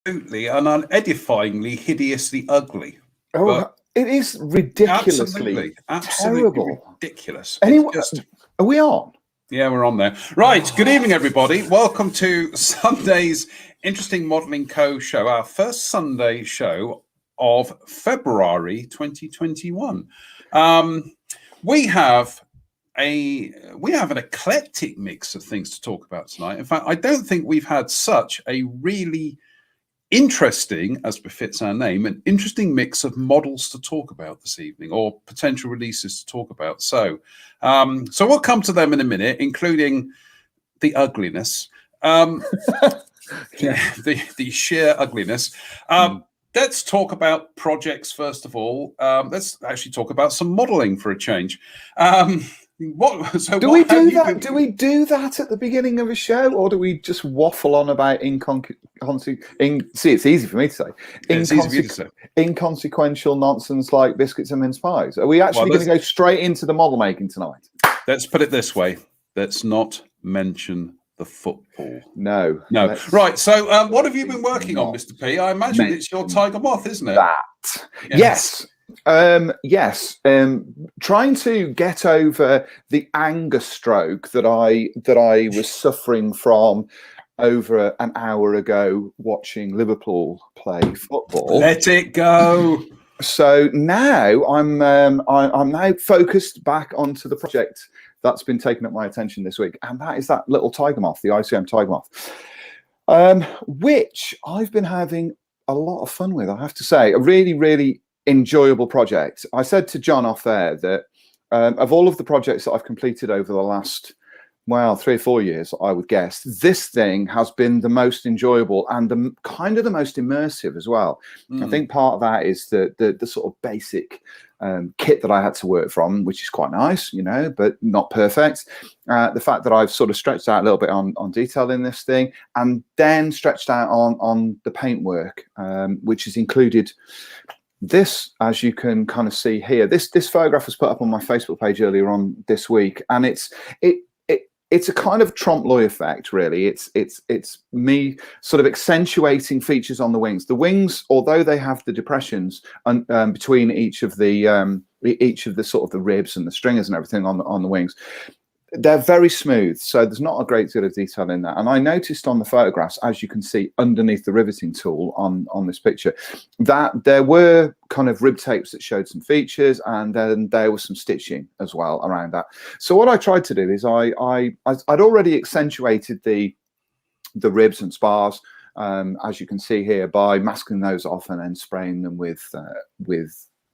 absolutely and unedifyingly hideously ugly. Oh, But it is ridiculously absolutely terrible. ridiculous. Anyway, It's just, are we on? yeah, we're on there. Right. Good evening, everybody. Welcome to Sunday's Interesting Modelling Co. show, our first Sunday show of February 2021. We have an eclectic mix of things to talk about tonight. In fact, I don't think we've had such a really interesting, as befits our name, an interesting mix of models to talk about this evening, or potential releases to talk about. So we'll come to them in a minute, including the ugliness, the sheer ugliness. Let's talk about projects first of all. Let's actually talk about some modeling for a change. Do we do that? Do we do that at the beginning of a show, or do we just waffle on about see, it's easy for me to say. Inconsequential nonsense like biscuits and mince pies. Are we actually going to go straight into the model making tonight? Let's put it this way. Let's not mention the football. No. Right. So what have you been working on, Mr. P? I imagine it's your Tiger Moth, isn't it? That. Yes. Trying to get over the anger stroke that I was suffering from over an hour ago watching Liverpool play football. Let it go. So now I'm now focused back onto the project that's been taking up my attention this week, and that is that little Tiger Moth, the ICM Tiger Moth, which I've been having a lot of fun with. I have to say, a really enjoyable project. I said to John off there that of all of the projects that I've completed over the last 3 or 4 years, I would guess this thing has been the most enjoyable and the kind of the most immersive as well. I think part of that is the sort of basic kit that I had to work from, which is quite nice, but not perfect. The fact that I've sort of stretched out a little bit on detail in this thing, and then stretched out on the paintwork, which has included this, as you can kind of see here. This photograph was put up on my Facebook page earlier on this week, and it's a kind of trompe-l'oeil effect, really. It's me sort of accentuating features on the wings. The wings, although they have the depressions between each of the sort of the ribs and the stringers and everything on the wings, they're very smooth, so there's not a great deal of detail in that. And I noticed on the photographs, as you can see underneath the riveting tool on this picture, that there were kind of rib tapes that showed some features, and then there was some stitching as well around that. So what I tried to do is I'd already accentuated the ribs and spars, as you can see here, by masking those off and then spraying them with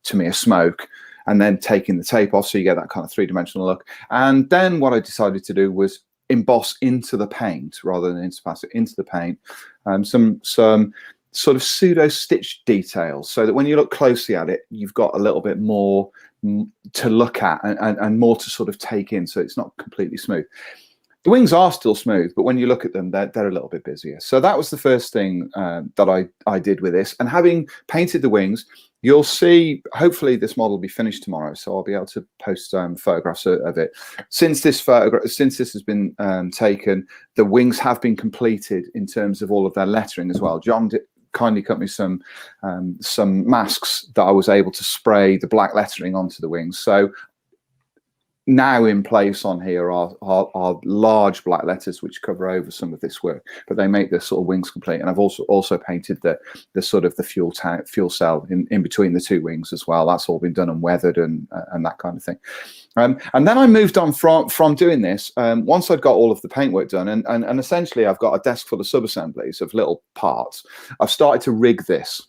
Tamiya smoke, and then taking the tape off, so you get that kind of three-dimensional look. And then what I decided to do was emboss into the paint rather than interpass it into the paint, some sort of pseudo stitch details, so that when you look closely at it, you've got a little bit more to look at and more to sort of take in, so it's not completely smooth. The wings are still smooth, but when you look at them, they're a little bit busier. So that was the first thing that I did with this. And having painted the wings, you'll see, hopefully this model will be finished tomorrow, so I'll be able to post photographs of it. Since this has been taken, the wings have been completed in terms of all of their lettering as well. John kindly cut me some masks that I was able to spray the black lettering onto the wings. So now in place on here are large black letters which cover over some of this work, but they make the sort of wings complete. And I've also painted the sort of the fuel cell in between the two wings as well. That's all been done and weathered and that kind of thing. And then I moved on from doing this. Once I'd got all of the paintwork done, and essentially I've got a desk full of sub-assemblies of little parts, I've started to rig this.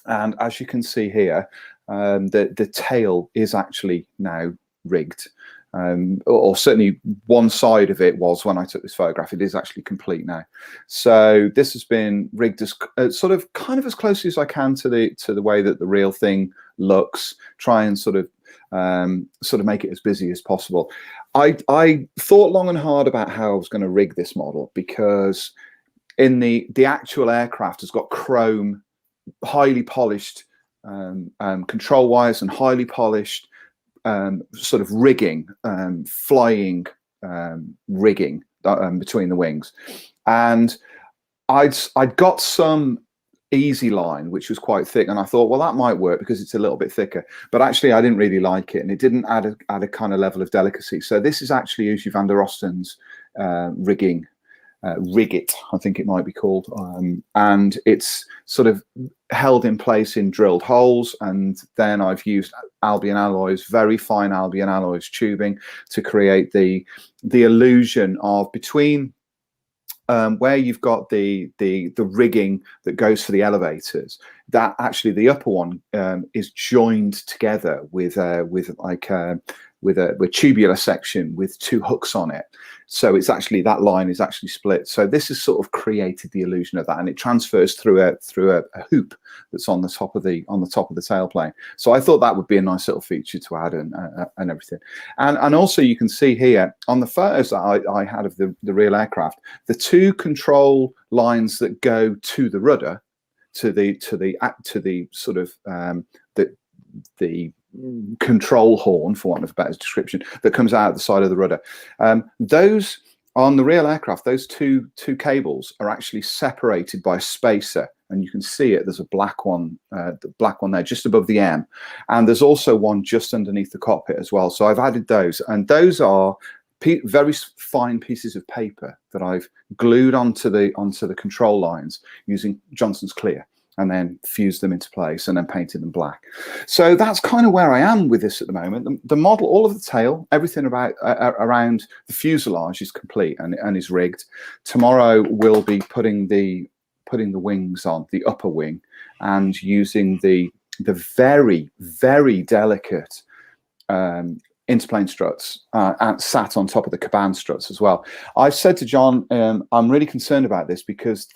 And as you can see here, the tail is actually now rigged, or certainly one side of it was when I took this photograph. It is actually complete now. So this has been rigged as sort of kind of as closely as I can to the way that the real thing looks. Try and sort of make it as busy as possible. I thought long and hard about how I was going to rig this model, because in the actual aircraft has got chrome, highly polished control wires and highly polished sort of rigging, flying rigging between the wings, and I'd got some Easy Line, which was quite thick, and I thought, well, that might work because it's a little bit thicker. But actually, I didn't really like it, and it didn't add a kind of level of delicacy. So this is actually Uzi van der Osten's rigging. Rigget, I think it might be called, and it's sort of held in place in drilled holes, and then I've used Albion Alloys, very fine Albion Alloys tubing to create the illusion of between where you've got the rigging that goes for the elevators, that actually the upper one is joined together with a tubular section with two hooks on it. So it's actually, that line is actually split. So this has sort of created the illusion of that, and it transfers through a hoop that's on the top of the tailplane. So I thought that would be a nice little feature to add and everything. And also you can see here on the photos that I had of the real aircraft, the two control lines that go to the rudder, to the sort of the control horn, for want of a better description, that comes out the side of the rudder. Those on the real aircraft, those two cables are actually separated by a spacer, and you can see it. There's a black one, the black one there just above the M, and there's also one just underneath the cockpit as well. So I've added those, and those are very fine pieces of paper that I've glued onto the control lines using Johnson's Clear, and then fused them into place and then painted them black. So that's kind of where I am with this at the moment. The model, all of the tail, everything about around the fuselage is complete and is rigged. Tomorrow we'll be putting the wings on, the upper wing, and using the very, very delicate interplane struts sat on top of the cabin struts as well. I've said to John, I'm really concerned about this because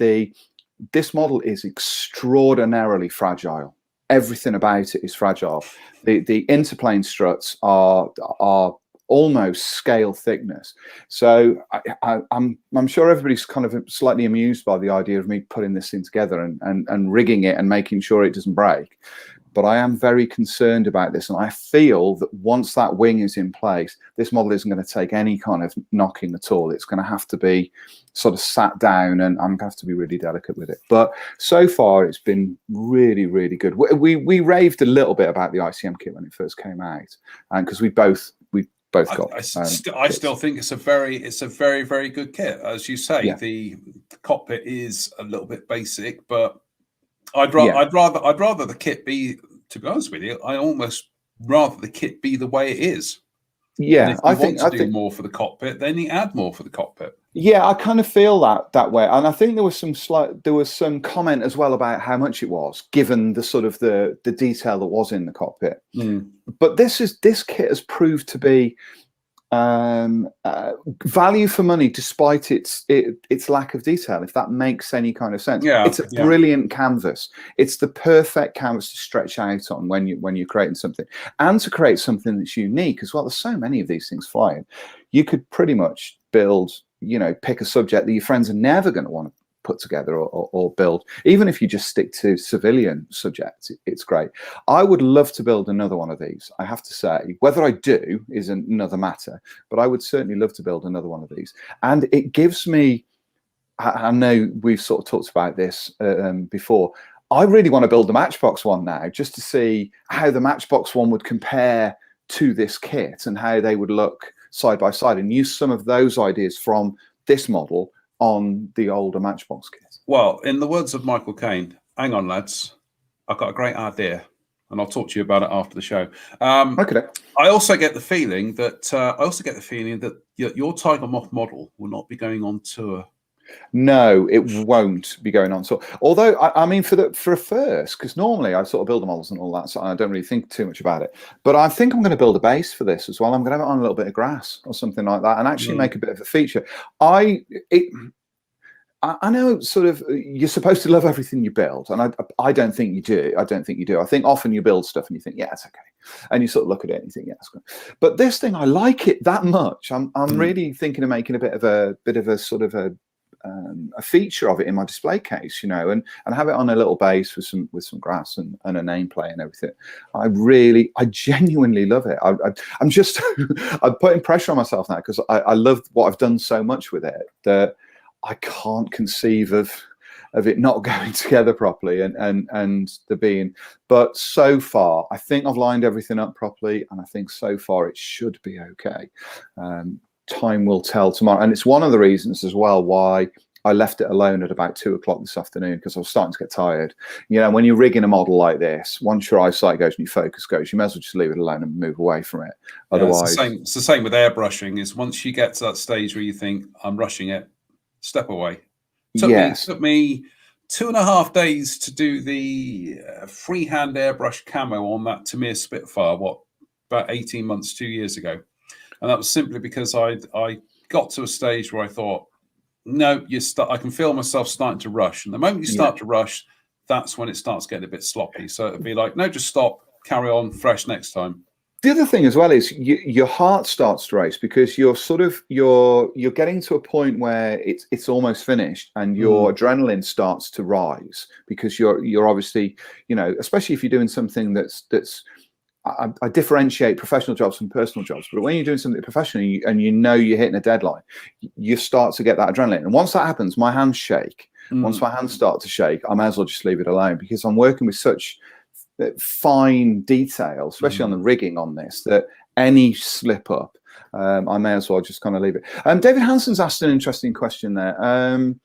this model is extraordinarily fragile. Everything about it is fragile. The interplane struts are almost scale thickness. So I'm sure everybody's kind of slightly amused by the idea of me putting this thing together and rigging it and making sure it doesn't break. But I am very concerned about this, and I feel that once that wing is in place, this model isn't going to take any kind of knocking at all. It's going to have to be sort of sat down, and I'm going to have to be really delicate with it. But so far, it's been really, really good. We raved a little bit about the ICM kit when it first came out, and because we both got. I still think it's a very, very good kit, as you say. Yeah. The cockpit is a little bit basic, but I'd rather the kit be, to be honest with you, I almost rather the kit be the way it is. Yeah, I think to do more for the cockpit, then you add more for the cockpit. Yeah, I kind of feel that way, and I think there was some comment as well about how much it was, given the sort of the detail that was in the cockpit. But this kit has proved to be value for money, despite its lack of detail, if that makes any kind of sense. Yeah, it's a brilliant canvas. It's the perfect canvas to stretch out on when you're creating something, and to create something that's unique as well. There's so many of these things flying. You could pretty much build, pick a subject that your friends are never going to want to put together or build. Even if you just stick to civilian subjects, it's great. I would love to build another one of these, I have to say. Whether I do is another matter, but I would certainly love to build another one of these. And it gives me, I know we've sort of talked about this before, I really want to build the Matchbox one now, just to see how the Matchbox one would compare to this kit and how they would look side by side, and use some of those ideas from this model on the older Matchbox kit. Well, in the words of Michael Caine, hang on, lads, I've got a great idea, and I'll talk to you about it after the show. Okay. I also get the feeling that your Tiger Moth model will not be going on tour. No, it won't be going on. So, although I mean, for a first, because normally I sort of build the models and all that, so I don't really think too much about it. But I think I'm going to build a base for this as well. I'm going to have it on a little bit of grass or something like that, and actually make a bit of a feature. I know, sort of, you're supposed to love everything you build, and I don't think you do. I think often you build stuff and you think, yeah, it's okay, and you sort of look at it and you think, yeah, it's good. But this thing, I like it that much. I'm really thinking of making a bit of a sort of a feature of it in my display case, and have it on a little base with some grass and a nameplate and everything. I genuinely love it. I'm just I'm putting pressure on myself now, because I love what I've done so much with it that I can't conceive of of it not going together properly and the being. But so far, I think I've lined everything up properly, and I think so far it should be okay. Time will tell tomorrow, and it's one of the reasons as well why I left it alone at about 2 o'clock this afternoon, because I was starting to get tired. You know, when you're rigging a model like this, once your eyesight goes and your focus goes, you may as well just leave it alone and move away from it. Otherwise, it's the same with airbrushing. Is once you get to that stage where you think I'm rushing it, step away. It took me 2.5 days to do the freehand airbrush camo on that Tamir Spitfire. About 18 months, 2 years ago, and that was simply because I got to a stage where I thought, no, I can feel myself starting to rush. And the moment you start to rush, that's when it starts getting a bit sloppy. So it'd be like, no, just stop, carry on, fresh next time. The other thing as well is your heart starts to race, because you're getting to a point where it's almost finished, and your adrenaline starts to rise, because you're obviously, you know, especially if you're doing something that's I differentiate professional jobs from personal jobs, but when you're doing something professionally and you know you're hitting a deadline, you start to get that adrenaline. And once that happens, my hands shake. Once my hands start to shake, I may as well just leave it alone, because I'm working with such fine detail, especially on the rigging on this, that any slip up, I may as well just kind of leave it. David Hanson's asked an interesting question there.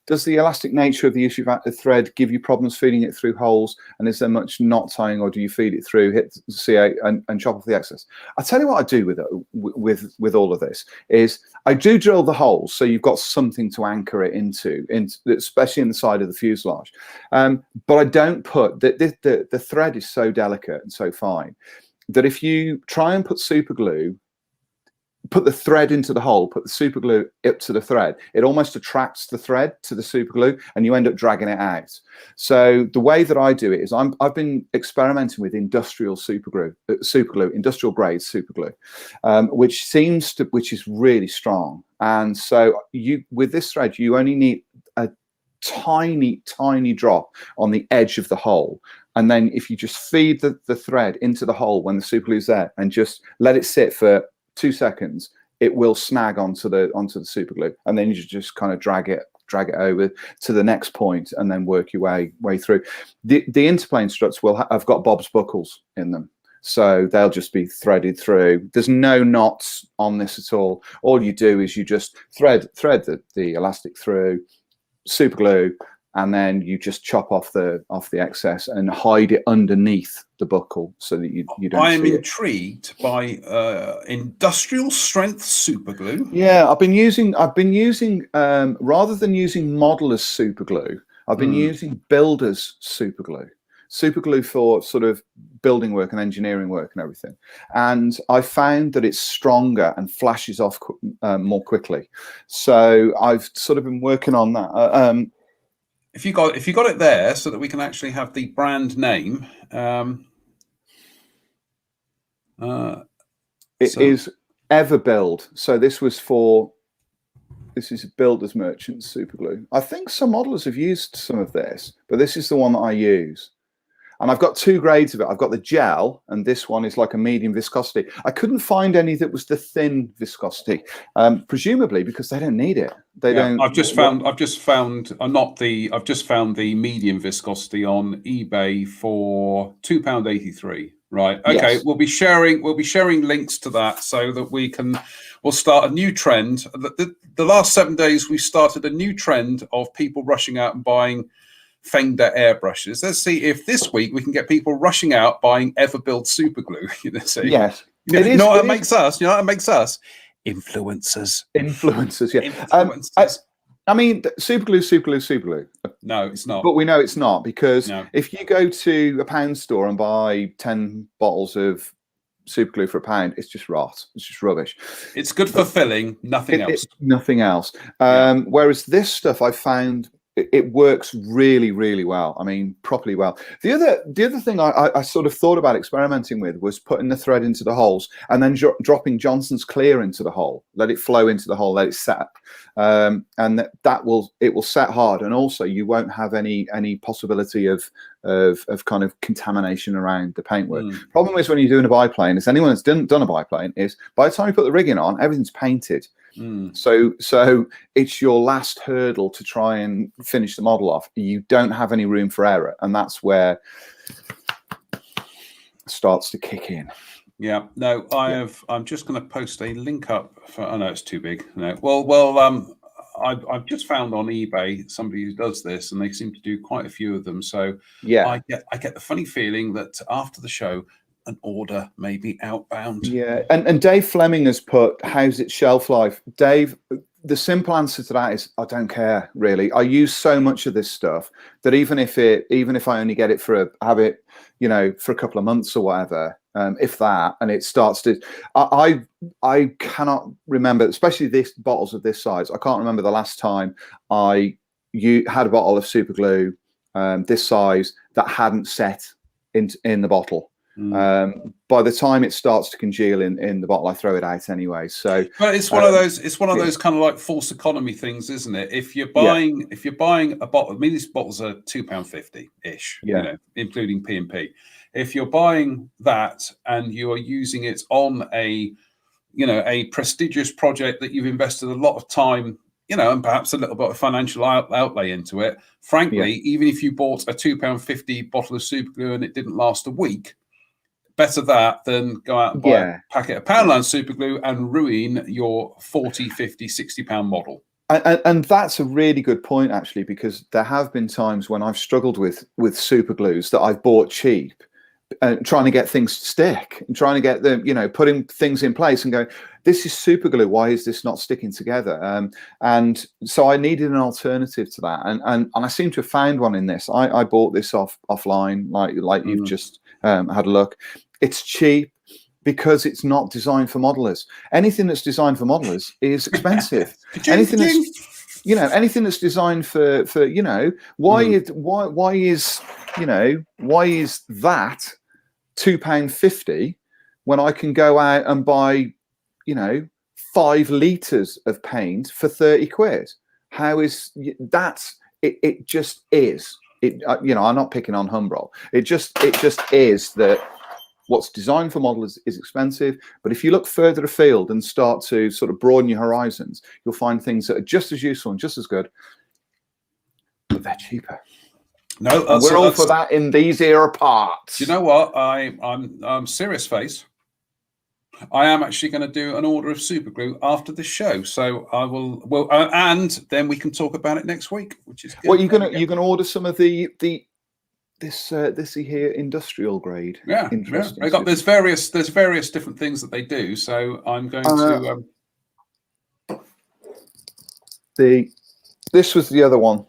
Does the elastic nature of the issue of thread give you problems feeding it through holes? And is there much knot tying, or do you feed it through, hit C8 and chop off the excess? I'll tell you what I do with all of this is I do drill the holes, so you've got something to anchor it into especially in the side of the fuselage. But I don't put the thread is so delicate and so fine that if you try and put super glue, put the thread into the hole, put the super glue up to the thread, it almost attracts the thread to the super glue, and you end up dragging it out. So the way that I do it is I've been experimenting with industrial super glue, industrial grade super glue, which is really strong. And so with this thread, you only need a tiny drop on the edge of the hole. And then if you just feed the thread into the hole when the super glue is there and just let it sit for 2 seconds, it will snag onto the super glue, and then you just kind of drag it over to the next point, and then work your way through. The interplane struts have got Bob's buckles in them, so they'll just be threaded through. There's no knots on this at all. All you do is you just thread the elastic through, super glue, and then you just chop off the excess and hide it underneath the buckle so that you don't. I am intrigued by industrial strength super glue. Yeah, I've been using rather than using modelers super glue, I've been using builders super glue for sort of building work and engineering work and everything. And I found that it's stronger and flashes off more quickly. So I've sort of been working on that. If you got it there, so that we can actually have the brand name. It is Everbuild. So this is Builders Merchant super glue. I think some modelers have used some of this, but this is the one that I use. And I've got 2 grades of it. I've got the gel, and this one is like a medium viscosity. I couldn't find any that was the thin viscosity, presumably because they don't need it. They don't. I've just found the medium viscosity on eBay for £2.83. Right. Okay. Yes. We'll be sharing links to that so that we'll start a new trend. The last 7 days we started a new trend of people rushing out and buying Fender airbrushes. Let's see if this week we can get people rushing out buying Everbuild super glue. Yes. You know what makes us influencers. Influencers, yeah. Influencers. I mean, super glue. No, it's not. But we know it's not, because if you go to a pound store and buy 10 bottles of super glue for £1, it's just rot. It's just rubbish. It's good for filling, nothing else. Nothing else. Whereas this stuff, I found it works really, really well. I mean, properly well. The other thing I sort of thought about experimenting with was putting the thread into the holes and then dropping Johnson's Clear into the hole. Let it flow into the hole. Let it set, and it will set hard. And also, you won't have any possibility of kind of contamination around the paintwork. Problem is when you're doing a biplane, as anyone that's done a biplane, is by the time you put the rigging on, everything's painted. Mm. So it's your last hurdle to try and finish the model off. You don't have any room for error, and that's where it starts to kick in. Yeah, no, I'm just going to post a link up for. Oh no, it's too big. No, I've just found on eBay somebody who does this, and they seem to do quite a few of them. So Yeah, I get the funny feeling that after the show, an order may be outbound. yeah. And Dave Fleming has put, how's its shelf life? Dave, the simple answer to that is I don't care really. I use so much of this stuff that even if I only get it for have it, for a couple of months or whatever, if that, and it starts to, I cannot remember, especially this bottles of this size. I can't remember the last time you had a bottle of super glue this size that hadn't set in the bottle. By the time it starts to congeal in the bottle, I throw it out anyway. So, but it's one of those. It's one of those kind of like false economy things, isn't it? If you're buying a bottle, I mean, these bottles are £2.50 ish, including P&P. If you're buying that and you are using it on a prestigious project that you've invested a lot of time, and perhaps a little bit of financial outlay into it. Frankly, even if you bought a £2.50 bottle of super glue and it didn't last a week, better that than go out and buy a packet of Poundland super glue and ruin your 40, 50, 60 pound model. And that's a really good point, actually, because there have been times when I've struggled with super glues that I've bought cheap, trying to get things to stick and trying to get them, putting things in place and going, this is super glue. Why is this not sticking together? And so I needed an alternative to that. And I seem to have found one in this. I bought this offline, like you've just had a look. It's cheap because it's not designed for modelers. Anything that's designed for modelers is expensive. anything that's designed for why is that £2.50 when I can go out and buy 5 litres of paint for 30 quid? How is that? It just is. I'm not picking on Humbrol. It just is that what's designed for modelers is expensive, but if you look further afield and start to sort of broaden your horizons, you'll find things that are just as useful and just as good, but they're cheaper. No, we're all for that in these era parts. Do you know what? I'm serious face. I am actually going to do an order of super glue after the show, so I will. Well, and then we can talk about it next week, which is good. Well, you're gonna order some of this here industrial grade. Yeah. There's various different things that they do. So I'm going to. This was the other one.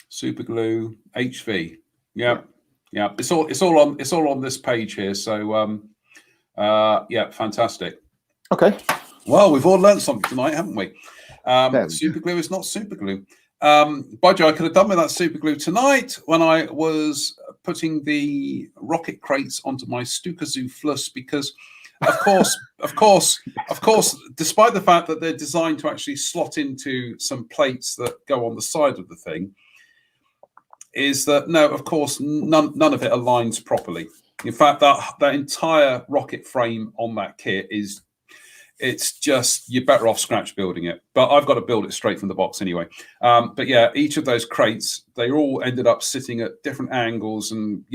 Super glue HV. Yeah. It's all on this page here. So fantastic. Okay. Well, we've all learned something tonight, haven't we? Super glue is not super glue. By Joe, I could have done with that super glue tonight when I was putting the rocket crates onto my Stuka Zoo Fluss, because of course, despite the fact that they're designed to actually slot into some plates that go on the side of the thing, is that no, of course, none of it aligns properly. In fact, that entire rocket frame on that kit it's just, you're better off scratch building it. But I've got to build it straight from the box anyway. But yeah, each of those crates, they all ended up sitting at different angles and,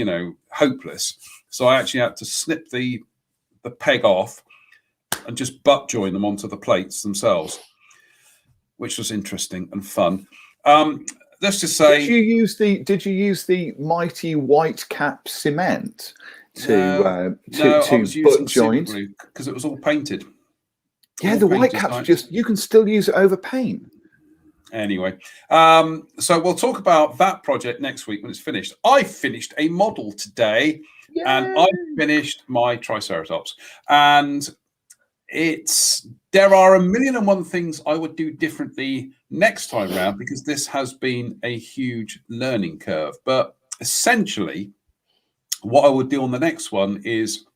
hopeless. So I actually had to snip the peg off and just butt join them onto the plates themselves, which was interesting and fun. Let's just say, did you use the mighty white cap cement to butt joint? Because it was all painted. Yeah, the white caps you can still use it over paint. Anyway, so we'll talk about that project next week when it's finished. I finished a model today. Yay. And I finished my Triceratops. And there are a million and one things I would do differently next time round, because this has been a huge learning curve. But essentially, what I would do on the next one is,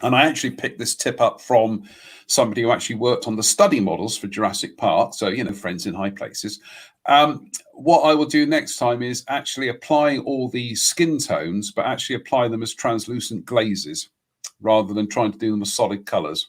and I actually picked this tip up from somebody who actually worked on the study models for Jurassic Park. So, friends in high places. What I will do next time is actually apply all the skin tones, but actually apply them as translucent glazes rather than trying to do them as solid colors.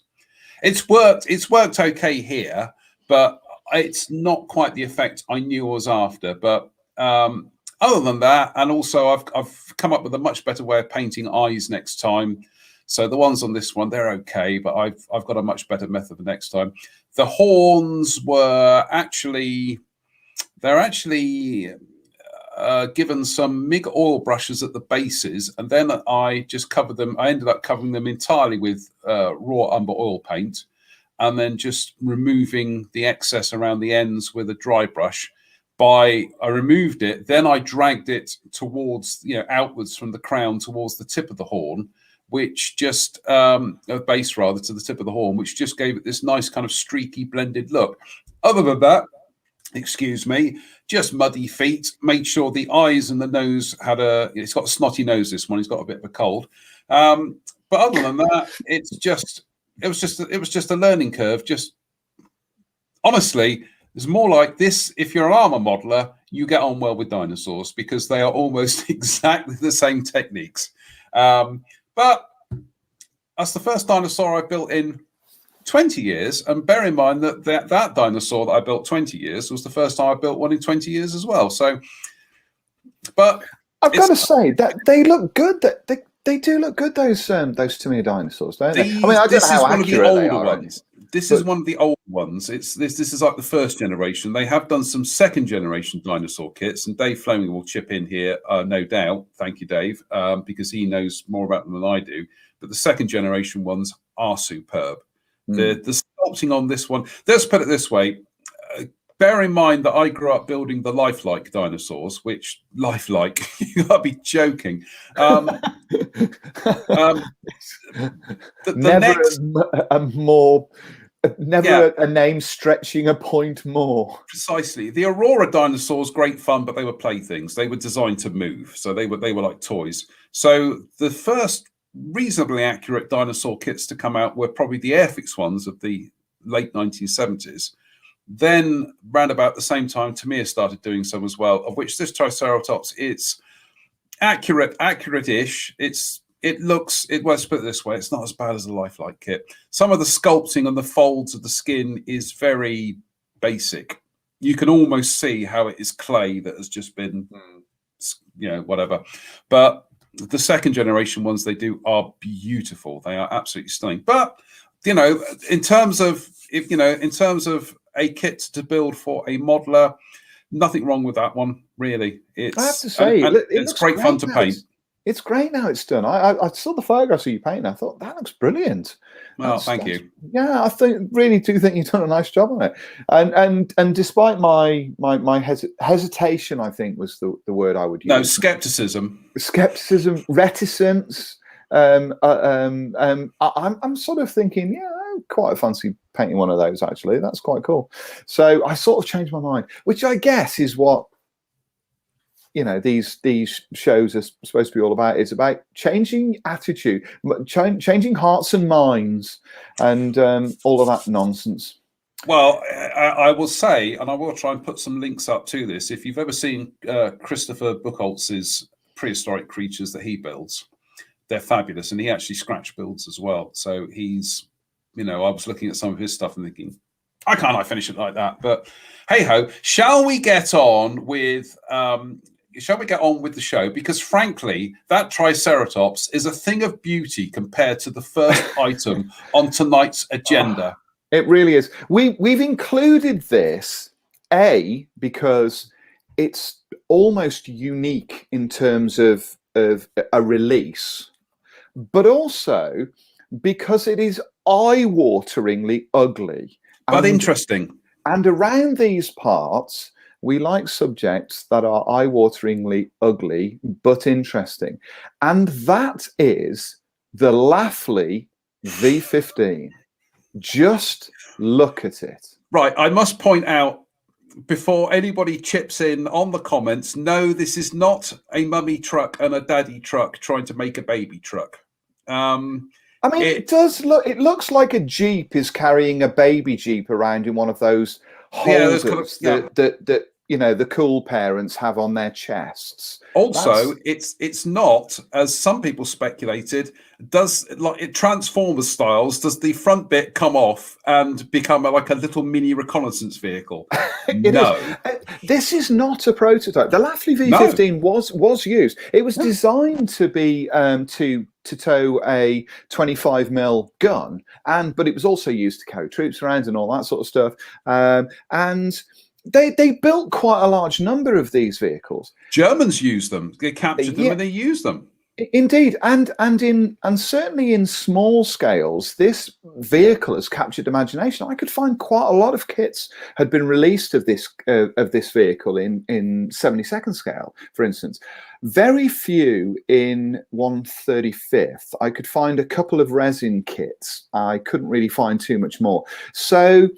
It's worked okay here, but it's not quite the effect I knew I was after. But other than that, and also I've come up with a much better way of painting eyes next time. So the ones on this one, they're okay, but I've got a much better method for next time. The horns were actually given some MIG oil brushes at the bases, and then I just covered them. I ended up covering them entirely with raw umber oil paint, and then just removing the excess around the ends with a dry brush. I removed it, then I dragged it towards, outwards from the crown towards the tip of the horn, which just base rather to the tip of the horn, which just gave it this nice kind of streaky blended look. Other than that, excuse me, just muddy feet. Made sure the eyes and the nose it's got a snotty nose, this one. He's got a bit of a cold. But other than that, it was just a learning curve. Just honestly, it's more like this. If you're an armor modeler, you get on well with dinosaurs because they are almost exactly the same techniques. But that's the first dinosaur I built in 20 years, and bear in mind that dinosaur that I built 20 years was the first time I built one in 20 years as well. So, but I've got to say that they look good. That they do look good. Those Tamiya dinosaurs, don't they? I mean, I don't know how accurate they are. Ones. This is one of the old ones. This is like the first generation. They have done some second generation dinosaur kits, and Dave Fleming will chip in here, no doubt. Thank you, Dave, because he knows more about them than I do. But the second generation ones are superb. The sculpting on this one, let's put it this way, bear in mind that I grew up building the lifelike dinosaurs, which lifelike, you gotta be joking. Never a name stretching a point more. Precisely. The Aurora dinosaurs, great fun, but they were playthings. They were designed to move, so they were like toys. So the first reasonably accurate dinosaur kits to come out were probably the Airfix ones of the late 1970s. Then, round about the same time, Tamiya started doing some as well, of which this Triceratops, it's accurate-ish. Let's put it this way, it's not as bad as a lifelike kit. Some of the sculpting on the folds of the skin is very basic. You can almost see how it is clay that has just been, whatever. But the second generation ones they do are beautiful. They are absolutely stunning. But in terms of a kit to build for a modeler, nothing wrong with that one, really. I have to say, it's great fun to paint. It's great now it's done. I saw the photographs of you painting. I thought that looks brilliant. Well, thank you. Yeah, I really do think you've done a nice job on it. And despite my hesitation, I think was the word I would use. No, skepticism, reticence. I'm sort of thinking, I quite fancy painting one of those. Actually, that's quite cool. So I sort of changed my mind, which I guess is what these shows are supposed to be all about. It's about changing attitude, changing hearts and minds, and all of that nonsense. Well, I will say, and I will try and put some links up to this. If you've ever seen Christopher Buchholz's prehistoric creatures that he builds, they're fabulous, and he actually scratch builds as well. So he's, I was looking at some of his stuff and thinking, why can't I finish it like that? But hey ho, shall we get on with the show? Because frankly, that Triceratops is a thing of beauty compared to the first item on tonight's agenda. It really is. We've included this, because it's almost unique in terms of a release, but also because it is eye-wateringly ugly. But interesting. And around these parts, we like subjects that are eye-wateringly ugly but interesting. And that is the Lafley V15. Just look at it. Right. I must point out, before anybody chips in on the comments, no, this is not a mummy truck and a daddy truck trying to make a baby truck. I mean, it does look. It looks like a Jeep is carrying a baby Jeep around in one of those holders that the cool parents have on their chests. Also, it's not, as some people speculated, does like it Transformers styles, does the front bit come off and become like a little mini reconnaissance vehicle? No. This is not a prototype. The Lafley V15 was used. It was designed to be to tow a 25mm gun, but it was also used to carry troops around and all that sort of stuff. And they built quite a large number of these vehicles. Germans use them. They captured them and they use them. Indeed, and certainly in small scales, this vehicle has captured imagination. I could find quite a lot of kits had been released of this vehicle in 72nd scale, for instance. Very few in 1/35th. I could find a couple of resin kits. I couldn't really find too much more. So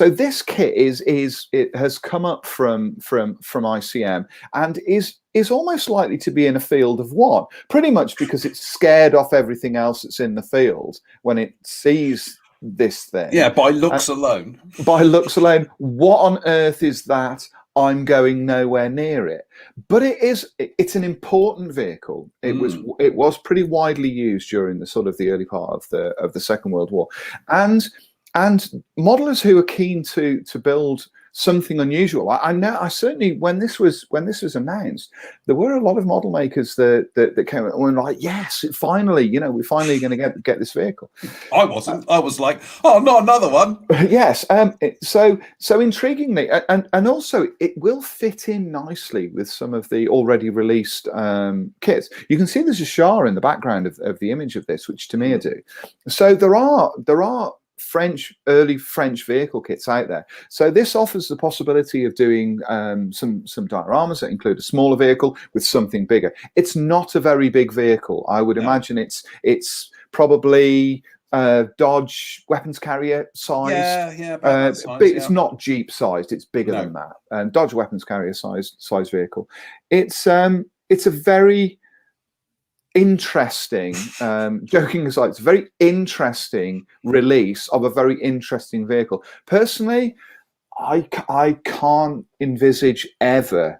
this kit it has come up from ICM and is almost likely to be in a field of one, pretty much because it's scared off everything else that's in the field when it sees this thing. Yeah, by looks alone. By looks alone, what on earth is that? I'm going nowhere near it. But it's an important vehicle. It was pretty widely used during the early part of the Second World War, and modelers who are keen to build something unusual. I know. I certainly, when this was announced, there were a lot of model makers that came and were like, "Yes, finally, we're finally going to get this vehicle." I wasn't. I was like, "Oh, not another one." Yes. So intriguingly, and also it will fit in nicely with some of the already released kits. You can see there's a Shah in the background of the image of this, which to me I do. So there are early French vehicle kits out there. So this offers the possibility of doing some dioramas that include a smaller vehicle with something bigger. It's not a very big vehicle. I would imagine it's probably Dodge weapons carrier size. Yeah, about that size, but it's not Jeep sized. It's bigger than that. Dodge weapons carrier size vehicle. It's a very interesting, joking aside, it's a very interesting release of a very interesting vehicle. Personally, I can't envisage ever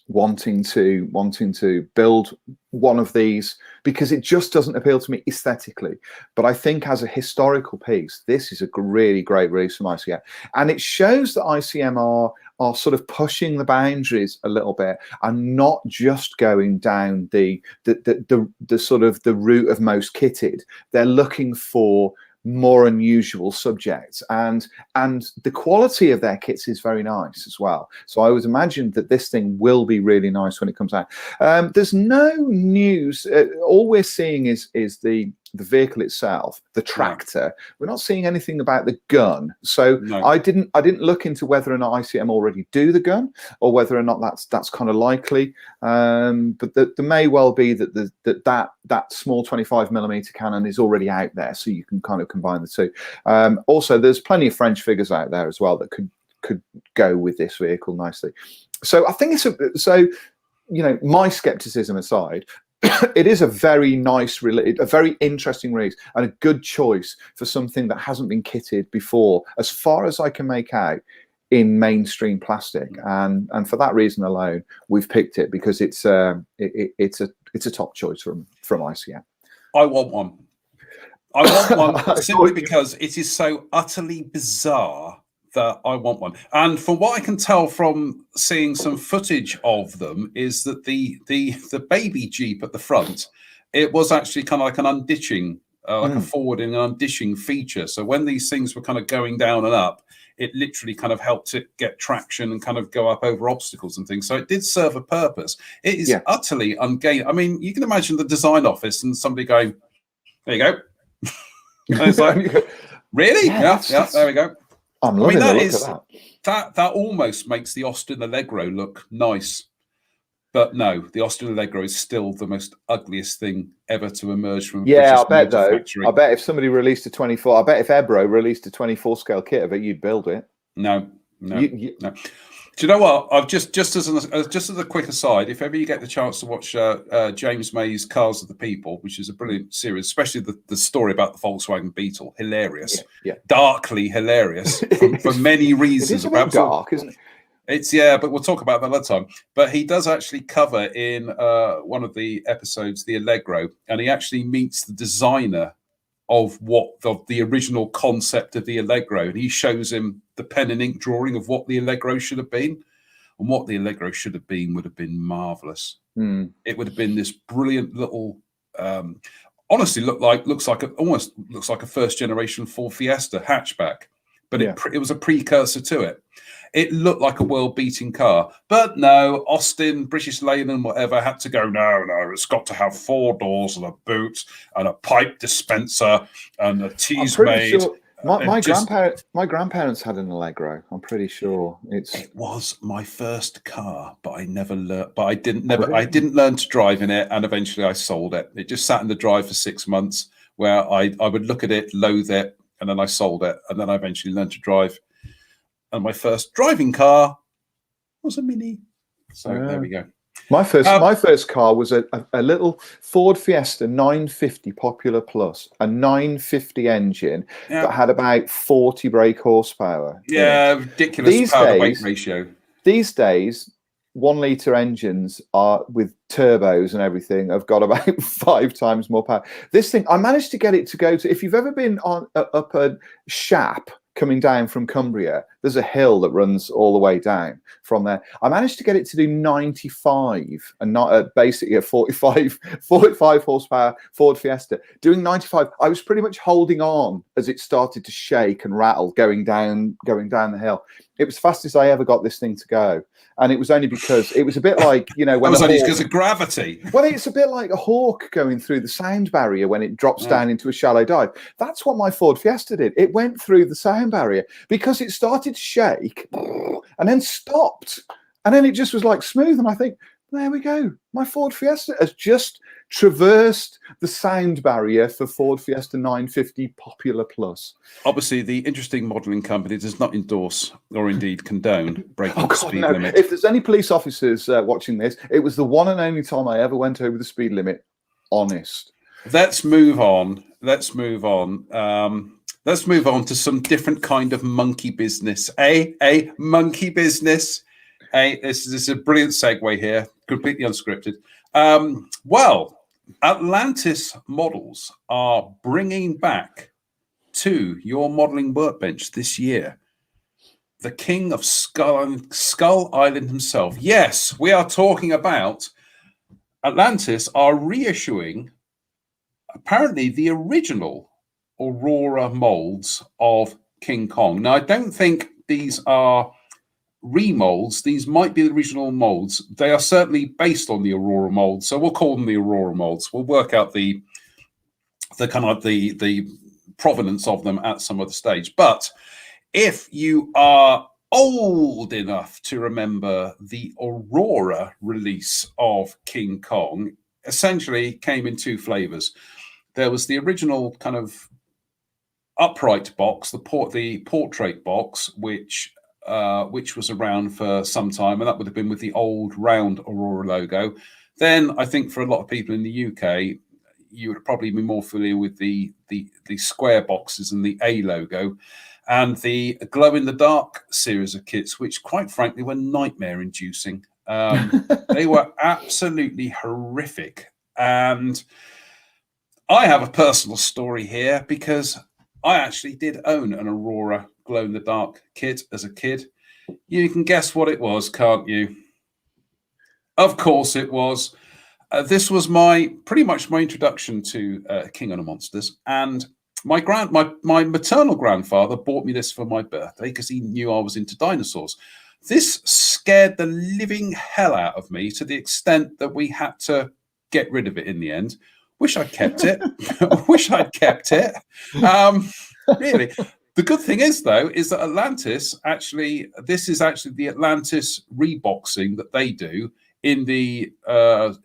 wanting to build one of these because it just doesn't appeal to me aesthetically. But I think as a historical piece, this is a really great release from ICM, and it shows that ICM are sort of pushing the boundaries a little bit and not just going down the sort of the route of most kitted. They're looking for more unusual subjects, and the quality of their kits is very nice as well. So I would imagine that this thing will be really nice when it comes out. There's no news. All we're seeing is the vehicle itself, the tractor. We're not seeing anything about the gun. So I didn't look into whether or not ICM already do the gun or whether or not that's kind of likely. But there may well be that small 25mm cannon is already out there, so you can kind of combine the two. Also, there's plenty of French figures out there as well that could go with this vehicle nicely. So I think my skepticism aside, it is a very nice, a very interesting release and a good choice for something that hasn't been kitted before, as far as I can make out, in mainstream plastic. And for that reason alone, we've picked it because it's a top choice from ICM. I want one. I want one simply because it is so utterly bizarre that I want one. And from what I can tell from seeing some footage of them is that the baby Jeep at the front, it was actually kind of like an unditching, like a forwarding and unditching feature. So when these things were kind of going down and up, it literally kind of helped it get traction and kind of go up over obstacles and things. So it did serve a purpose. It is utterly ungainly. I mean, you can imagine the design office and somebody going, "There you go." And it's like, really? Yeah, there we go. I'm loving the look of that. That almost makes the Austin Allegro look nice. But no, the Austin Allegro is still the most ugliest thing ever to emerge from I bet though. Factory. I bet if somebody released a 24, I bet if Ebro released a 24 scale kit of it, you'd build it. No. Do you know what? I've just as a quick aside, if ever you get the chance to watch James May's Cars of the People, which is a brilliant series, especially the story about the Volkswagen Beetle, hilarious, darkly hilarious for many reasons. It's a bit dark, isn't it? It's but we'll talk about that another time. But he does actually cover in one of the episodes the Allegro, and he actually meets the designer of the original concept of the Allegro, and he shows him the pen and ink drawing of what the Allegro should have been, and what the Allegro should have been would have been marvelous. It would have been this brilliant little, honestly, almost looks like a first generation Ford Fiesta hatchback, but it was a precursor to it. It looked like a world-beating car, but no, Austin, British Leyland, whatever, had to go, no, it's got to have 4 doors and a boot and a pipe dispenser and a tease made. Sure my grandparents had an Allegro. I'm pretty sure it was my first car, but I never learned. But I didn't learn to drive in it, and eventually I sold it. It just sat in the drive for 6 months, where I would look at it, loathe it, and then I sold it, and then I eventually learned to drive. And my first driving car was a Mini. So there we go. My first car was a little Ford Fiesta 950 Popular Plus, a 950 engine that had about 40 brake horsepower. Yeah, ridiculous power to weight ratio. These days, 1 litre engines are with turbos and everything have got about 5 times more power. This thing, I managed to get it to go to, if you've ever been up a Shap coming down from Cumbria, there's a hill that runs all the way down from there. I managed to get it to do 95 and not basically a 45 horsepower Ford Fiesta. Doing 95, I was pretty much holding on as it started to shake and rattle going down the hill. It was the fastest I ever got this thing to go. And it was only because it was a bit like, when it was only because of gravity. Well, it's a bit like a hawk going through the sound barrier when it drops down into a shallow dive. That's what my Ford Fiesta did. It went through the sound barrier because it started to shake and then stopped. And then it just was like smooth. And I think, there we go. My Ford Fiesta has just traversed the sound barrier for Ford Fiesta 950 Popular Plus. Obviously, the Interesting Modelling Company does not endorse or indeed condone breaking the speed limit. If there's any police officers watching this, it was the one and only time I ever went over the speed limit. Honest. Let's move on. Let's move on to some different kind of monkey business. A monkey business. This is a brilliant segue here, completely unscripted. Well, Atlantis models are bringing back to your modeling workbench this year the king of Skull Island himself. Yes, we are talking about Atlantis are reissuing apparently the original Aurora molds of King Kong. Now, I don't think these are remolds. These might be the original molds. They are certainly based on the Aurora molds, so we'll call them the Aurora molds. We'll work out the kind of the provenance of them at some other stage. But if you are old enough to remember the Aurora release of King Kong, essentially came in 2 flavors. There was the original kind of upright box, the portrait box, which was around for some time, and that would have been with the old round Aurora logo. Then I think for a lot of people in the UK, you would probably be more familiar with the square boxes and the A logo, and the glow in the dark series of kits, which quite frankly were nightmare inducing. They were absolutely horrific. And I have a personal story here because I actually did own an Aurora glow in the dark kit as a kid. You can guess what it was, can't you? Of course it was. This was pretty much my introduction to King of the Monsters, and my maternal grandfather bought me this for my birthday because he knew I was into dinosaurs. This scared the living hell out of me to the extent that we had to get rid of it in the end. Wish I'd kept it. Really. The good thing is, though, is that Atlantis this is actually the Atlantis reboxing that they do in the kind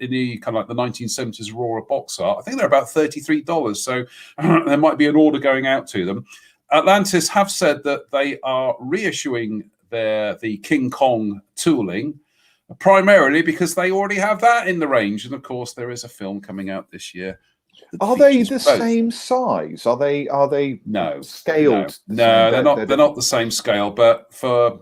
of like the 1970s Aurora box art. I think they're about $33, so there might be an order going out to them. Atlantis have said that they are reissuing the King Kong tooling, primarily because they already have that in the range, and of course there is a film coming out this year. Are they the same size? Are they no scaled? No, they're not the same scale. But for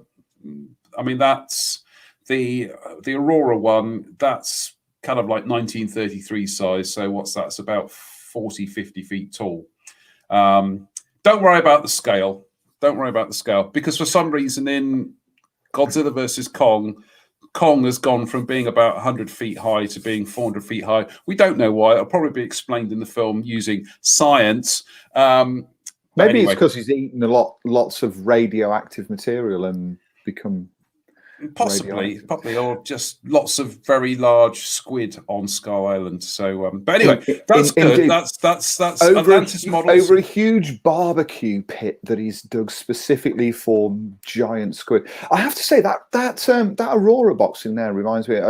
I mean, that's the Aurora one. That's kind of like 1933 size. So what's that? It's about 40, 50 feet tall. Don't worry about the scale. Don't worry about the scale, because for some reason in Godzilla versus Kong, Kong has gone from being about 100 feet high to being 400 feet high. We don't know why. It'll probably be explained in the film using science. Maybe anyway. it's because he's eaten lots of radioactive material and become possibly, or just lots of very large squid on Skull Island. So, but anyway, that's good. Indeed. That's over Atlantis models. Over a huge barbecue pit that he's dug specifically for giant squid. I have to say that Aurora box in there reminds me.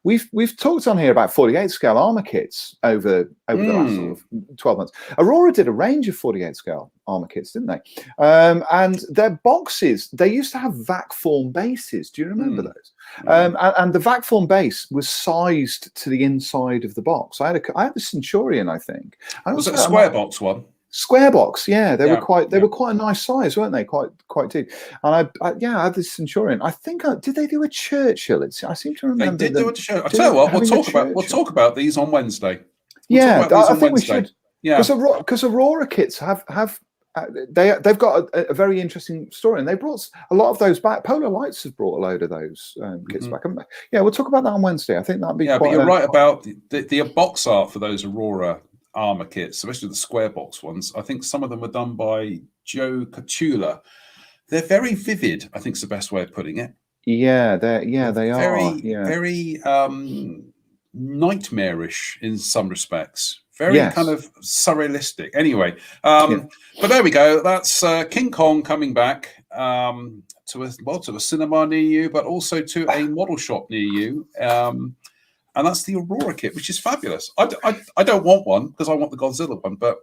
We've talked on here about 48 scale armor kits over the last sort of 12 months. Aurora did a range of 48 scale armor kits, didn't they? And their boxes, they used to have vac form bases. Do you remember those? And the vac form base was sized to the inside of the box. I had the Centurion, I think. Was it a square box one? Square box, yeah. They were quite a nice size, weren't they? Quite deep. And I had this Centurion. I think did they do a Churchill? I seem to remember they did do a Churchill. I tell you what, we'll talk about these on Wednesday. I think we should. Yeah, because Aurora kits have they've got a very interesting story, and they brought a lot of those back. Polar Lights have brought a load of those kits back, haven't they? Yeah, we'll talk about that on Wednesday. I think that'd be but you're right about the box art for those Aurora armor kits, especially the square box ones. I think some of them were done by Joe Cotula. They're very vivid, I think is the best way of putting it. Yeah, they are. Very nightmarish in some respects. Very kind of surrealistic. Anyway, but there we go. That's King Kong coming back to a cinema near you, but also to a model shop near you. And that's the Aurora kit, which is fabulous. I don't want one because I want the Godzilla one, but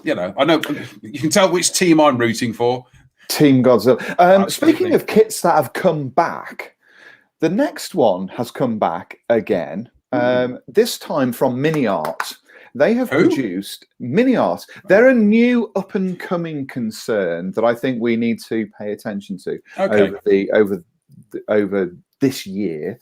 I know you can tell which team I'm rooting for. Team Godzilla. Speaking of kits that have come back, the next one has come back again. This time from Mini Art. They have produced Mini Art. They're a new up and coming concern that I think we need to pay attention to over this year.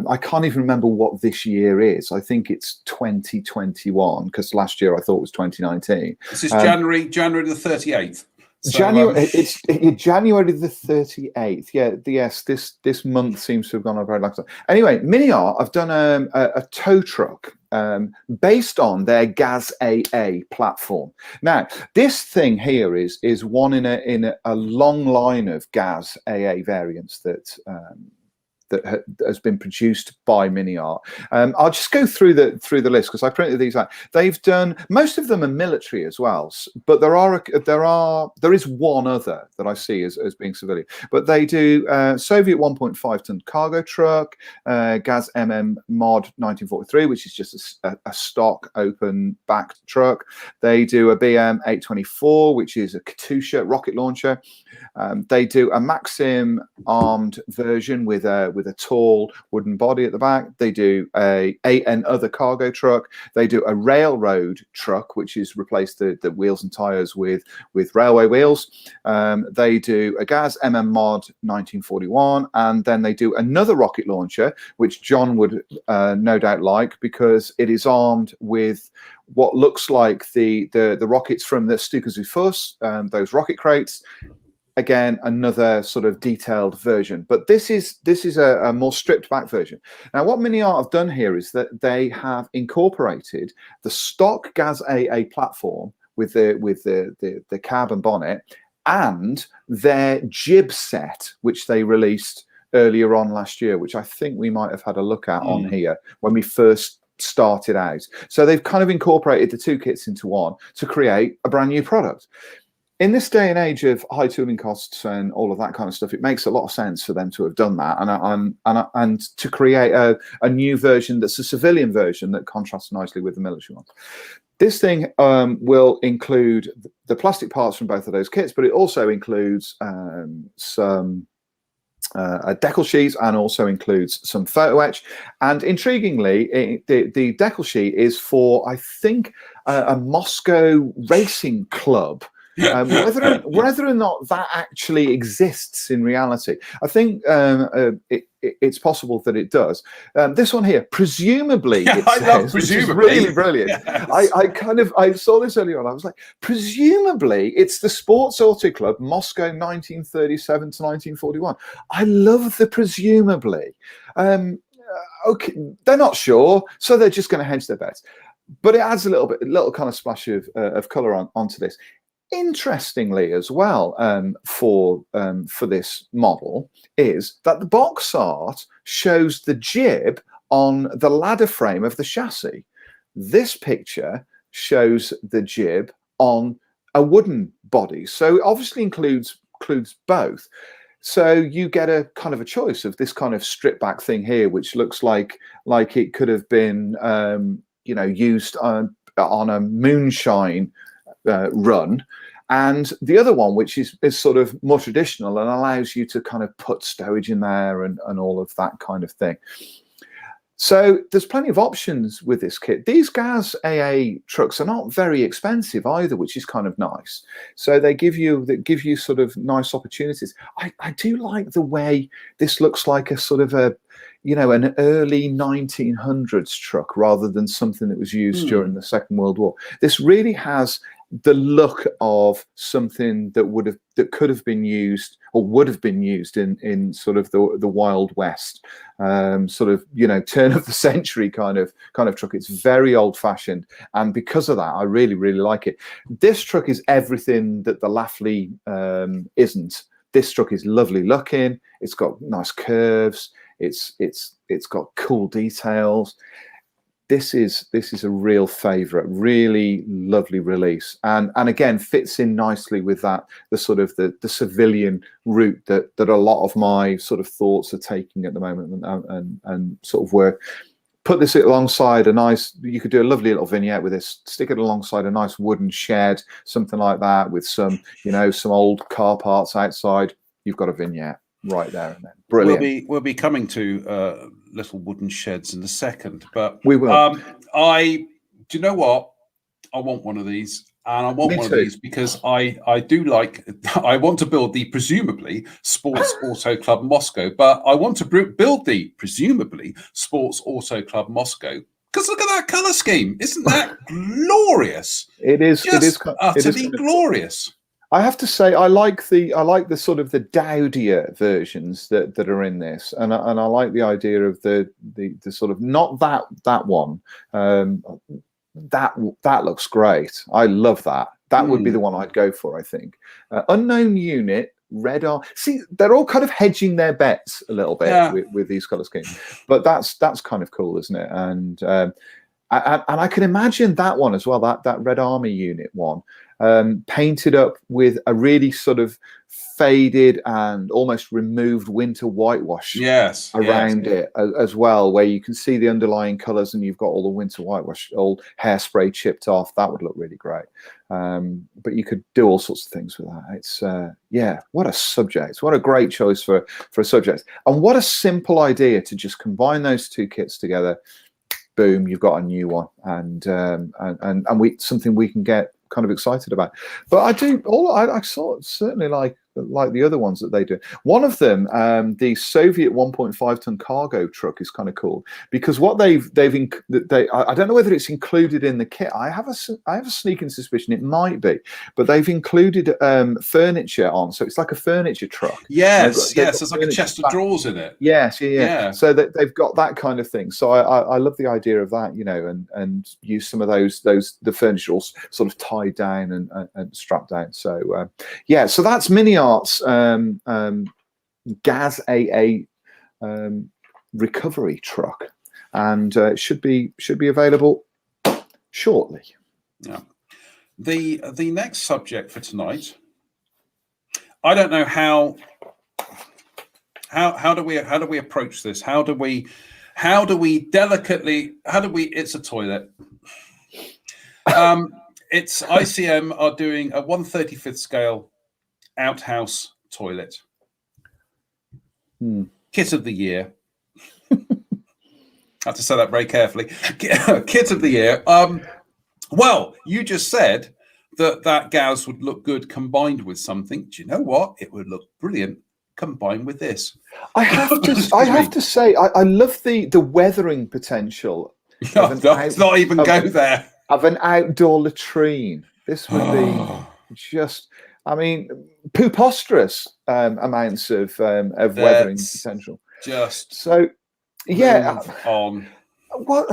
I can't even remember what this year is. I think it's 2021 because last year I thought it was 2019. This is January the 38th. So, it's January the 38th. Yes, this month seems to have gone on very long time. Anyway, Mini Art have done a tow truck based on their Gaz AA platform. Now, this thing here is one in a long line of Gaz AA variants that has been produced by Mini Art. I'll just go through the list because I printed these out. They've done, most of them are military as well, but there is one other that I see as being civilian. But they do Soviet 1.5 ton cargo truck, Gaz MM Mod 1943, which is just a stock open backed truck. They do a BM 824, which is a Katusha rocket launcher. They do a Maxim armed version with a tall wooden body at the back. They do an other cargo truck. They do a railroad truck, which is replaced the wheels and tires with railway wheels. They do a Gaz MM Mod 1941, and then they do another rocket launcher, which John would no doubt like because it is armed with what looks like the rockets from the Stuka Zufus, those rocket crates. Again, another sort of detailed version, but this is a more stripped back version. Now, what Mini Art have done here is that they have incorporated the stock Gaz AA platform with the cab and bonnet and their jib set, which they released earlier on last year, which I think we might have had a look at on here when we first started out. So they've kind of incorporated the two kits into one to create a brand new product. In this day and age of high tooling costs and all of that kind of stuff, it makes a lot of sense for them to have done that and to create a new version that's a civilian version that contrasts nicely with the military one. This thing will include the plastic parts from both of those kits, but it also includes some decal sheets and also includes some photo etch. And intriguingly, the decal sheet is for, I think, a Moscow racing club whether or not that actually exists in reality. I think it's possible that it does. This one here, presumably, Yeah, it I says, love presumably. which is really brilliant. Yes. I saw this earlier on. I was like, presumably, it's the Sports Auto Club, Moscow, 1937 to 1941. I love the presumably. Okay, they're not sure, so they're just going to hedge their bets. But it adds a little kind of splash of color onto this. Interestingly, as well, for this model, is that the box art shows the jib on the ladder frame of the chassis. This picture shows the jib on a wooden body, so it obviously includes both. So you get a kind of a choice of this kind of stripped back thing here, which looks like it could have been used on a moonshine run, and the other one, which is sort of more traditional and allows you to kind of put stowage in there and all of that kind of thing. So there's plenty of options with this kit. These Gaz AA trucks are not very expensive either, which is kind of nice. So they give you sort of nice opportunities. I do like the way this looks like a sort of an early 1900s truck rather than something that was used during the Second World War. This really has the look of something that could have been used or would have been used in sort of the Wild West, sort of turn of the century kind of truck. It's very old fashioned, and because of that, I really like it. This truck is everything that the Lafley isn't. This truck is lovely looking. It's got nice curves. It's got cool details. This is a real favorite, really lovely release, and again fits in nicely with the sort of the civilian route that a lot of my sort of thoughts are taking at the moment, and sort of work. Put this alongside you could do a lovely little vignette with this, stick it alongside a nice wooden shed, something like that, with some old car parts outside. You've got a vignette right there and then. Brilliant. We'll be coming to little wooden sheds in a second, but we will. Do you know what? I want one of these, and I want one of these because I do like. I want to build the presumably Sports Auto Club Moscow, but I want to build the presumably Sports Auto Club Moscow because look at that color scheme! Isn't that glorious? It is. Just it is utterly glorious. I have to say, I like the sort of the dowdier versions that are in this, and I like the idea of the sort of not that one. That looks great. I love that. That would be the one I'd go for. I think unknown unit. Red Army. See, they're all kind of hedging their bets a little bit with these color schemes, but that's kind of cool, isn't it? And I can imagine that one as well. That Red Army unit one. Painted up with a really sort of faded and almost removed winter whitewash around it as well, where you can see the underlying colors and you've got all the winter whitewash, old hairspray chipped off. That would look really great. But you could do all sorts of things with that. It's what a subject. What a great choice for a subject. And what a simple idea to just combine those two kits together. Boom, you've got a new one, and something we can get kind of excited about. But I certainly like the other ones that they do. One of them, the Soviet 1.5 ton cargo truck, is kind of cool because what I don't know whether it's included in the kit. I have a sneaking suspicion it might be, but they've included furniture on, so it's like a furniture truck. Yes, there's like a chest of drawers in it. Yes, yeah. So they've got that kind of thing. So I love the idea of that, and use some of the furniture all sort of tied down and strapped down. So so that's Mini Arts Gaz AA recovery truck, and it should be available shortly. Yeah. The next subject for tonight, I don't know how do we approach this? How do we delicately? It's a toilet. It's ICM are doing a 1/35th scale outhouse toilet. Kit of the year. I have to say that very carefully. Kit of the year. Well, you just said that Gauss would look good combined with something. Do you know what? It would look brilliant combined with this. I have to say, I love the weathering potential Let's not even go there. Of an outdoor latrine. This would be just, I mean, preposterous amounts of weathering potential. Just so, yeah. On what?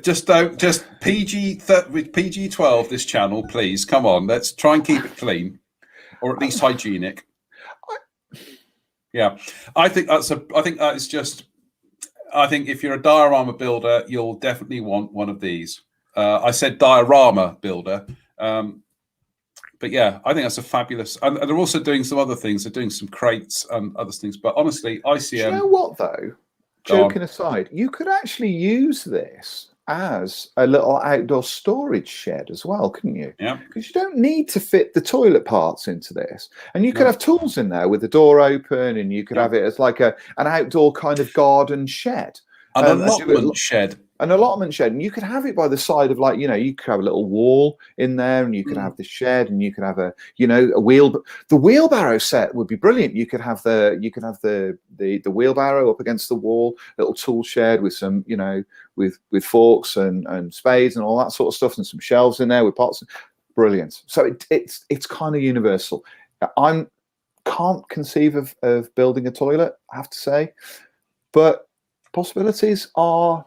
Just PG-12 this channel, please. Come on, let's try and keep it clean, or at least hygienic. Yeah, I think if you're a diorama builder, you'll definitely want one of these. I said diorama builder, but yeah, I think that's a fabulous. And they're also doing some other things. They're doing some crates and other things. But honestly, ICM. Do you know what though? Joking aside, you could actually use this as a little outdoor storage shed as well, couldn't you? Yeah. Because you don't need to fit the toilet parts into this, and you could have tools in there with the door open, and you could have it as like an outdoor kind of garden shed, an allotment shed. An allotment shed, and you could have it by the side of, like, you could have a little wall in there, and you could have the shed, and you could have a the wheelbarrow set would be brilliant. You could have the wheelbarrow up against the wall, little tool shed with some with forks and spades and all that sort of stuff, and some shelves in there with pots. Brilliant. So it's kind of universal. I can't conceive of building a toilet, I have to say, but possibilities are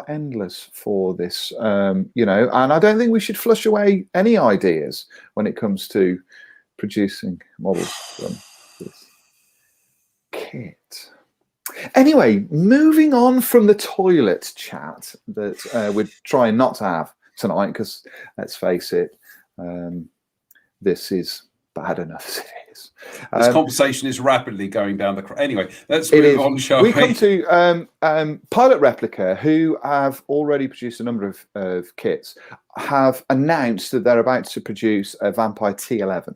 endless for this, and I don't think we should flush away any ideas when it comes to producing models from this kit. Anyway, moving on from the toilet chat that we're trying not to have tonight, because let's face it, this is bad enough as it is. This conversation is rapidly going down the. Anyway, let's move on, shall we? We come to Pilot Replica, who have already produced a number of kits, have announced that they're about to produce a Vampire T11.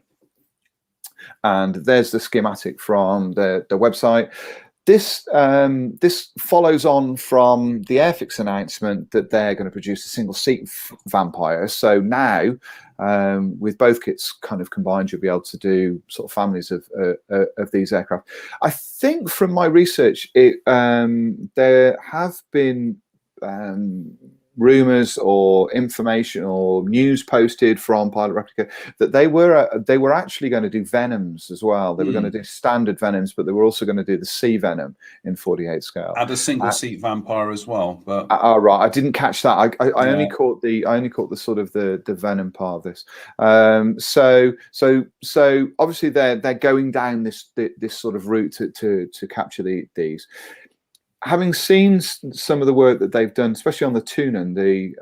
And there's the schematic from the website. This follows on from the Airfix announcement that they're going to produce a single seat Vampire. So now, with both kits kind of combined, you'll be able to do sort of families of these aircraft. I think from my research, there have been rumors or information or news posted from Pilot Replica that they were actually going to do Venoms as well. They were going to do standard Venoms, but they were also going to do the C Venom in 48 scale. Add a single seat Vampire as well. But right, I didn't catch that. I only caught the sort of the Venom part of this. So obviously they're going down this sort of route to capture these. Having seen some of the work that they've done, especially on the Tunen, the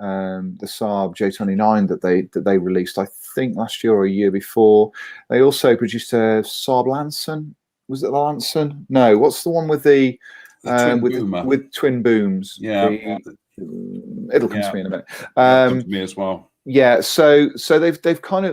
Saab J29 that they released, I think last year or a year before, they also produced a Saab Lansen. Was it the Lansen? No, what's the one with the with twin booms? Yeah, it'll come to me in a minute. Come to me as well. Yeah, so they've got a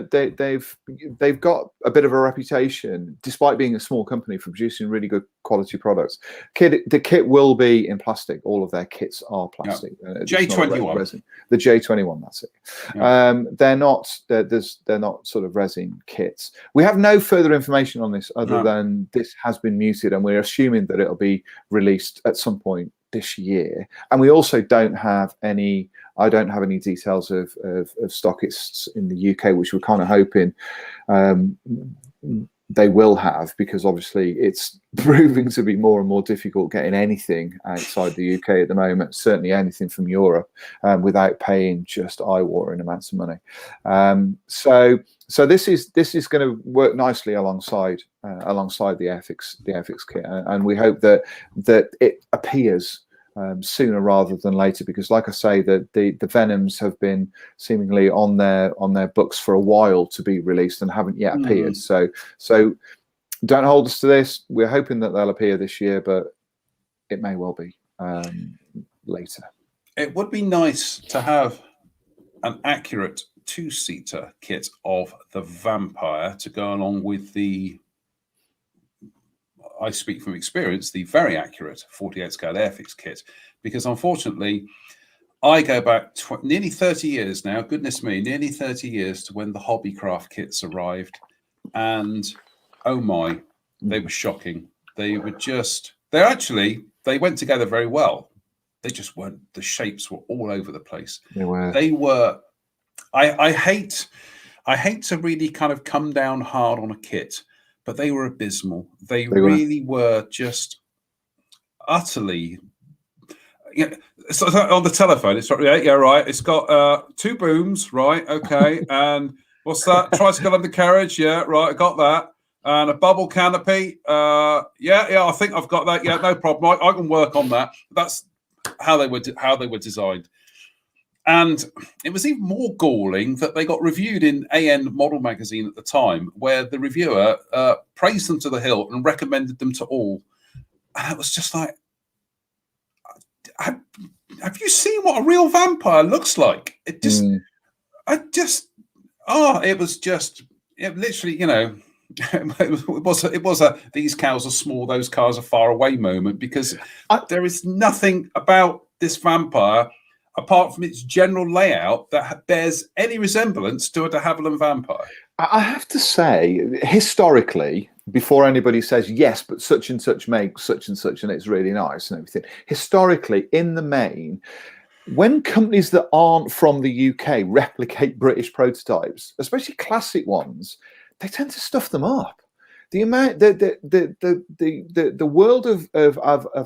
bit of a reputation, despite being a small company, for producing really good quality products. The kit will be in plastic. All of their kits are plastic. Yeah. J21. The J21. That's it. Yeah. They're not sort of resin kits. We have no further information on this other than this has been muted, and we're assuming that it'll be released at some point this year. And we also don't have any. I don't have any details of stockists in the UK, which we're kind of hoping they will have, because obviously it's proving to be more and more difficult getting anything outside the UK at the moment, certainly anything from Europe, without paying just eye-watering amounts of money. So this is going to work nicely alongside the Airfix kit, and we hope that it appears sooner rather than later, because, like I say, the Venoms have been seemingly on their books for a while to be released and haven't yet appeared. So don't hold us to this. We're hoping that they'll appear this year, but it may well be later. It would be nice to have an accurate two-seater kit of the Vampire to go along with the, I speak from experience, the very accurate 48 scale Airfix kit, because unfortunately I go back nearly 30 years now. Goodness me, nearly 30 years to when the Hobbycraft kits arrived, and oh my, they were shocking. They went together very well. They just weren't. The shapes were all over the place. They were. They were. I hate to really kind of come down hard on a kit, but they were abysmal. They really were just utterly. Yeah, so on the telephone, it's yeah, right. It's got 2 booms, right? Okay, and what's that? Tricycle undercarriage, yeah, right. I got that, and a bubble canopy. Yeah, I think I've got that. Yeah, no problem. I can work on that. That's how they were designed. And it was even more galling that they got reviewed in AN Model Magazine at the time, where the reviewer praised them to the hilt and recommended them to all. And it was just like, have you seen what a real vampire looks like? It just, it literally, it was a these cows are small, those cars are far away moment, because there is nothing about this vampire apart from its general layout that bears any resemblance to a de Havilland vampire. I have to say, historically, before anybody says, yes, but such and such makes such and such, and it's really nice and everything, historically, in the main, when companies that aren't from the UK replicate British prototypes, especially classic ones, they tend to stuff them up. The amount, the world of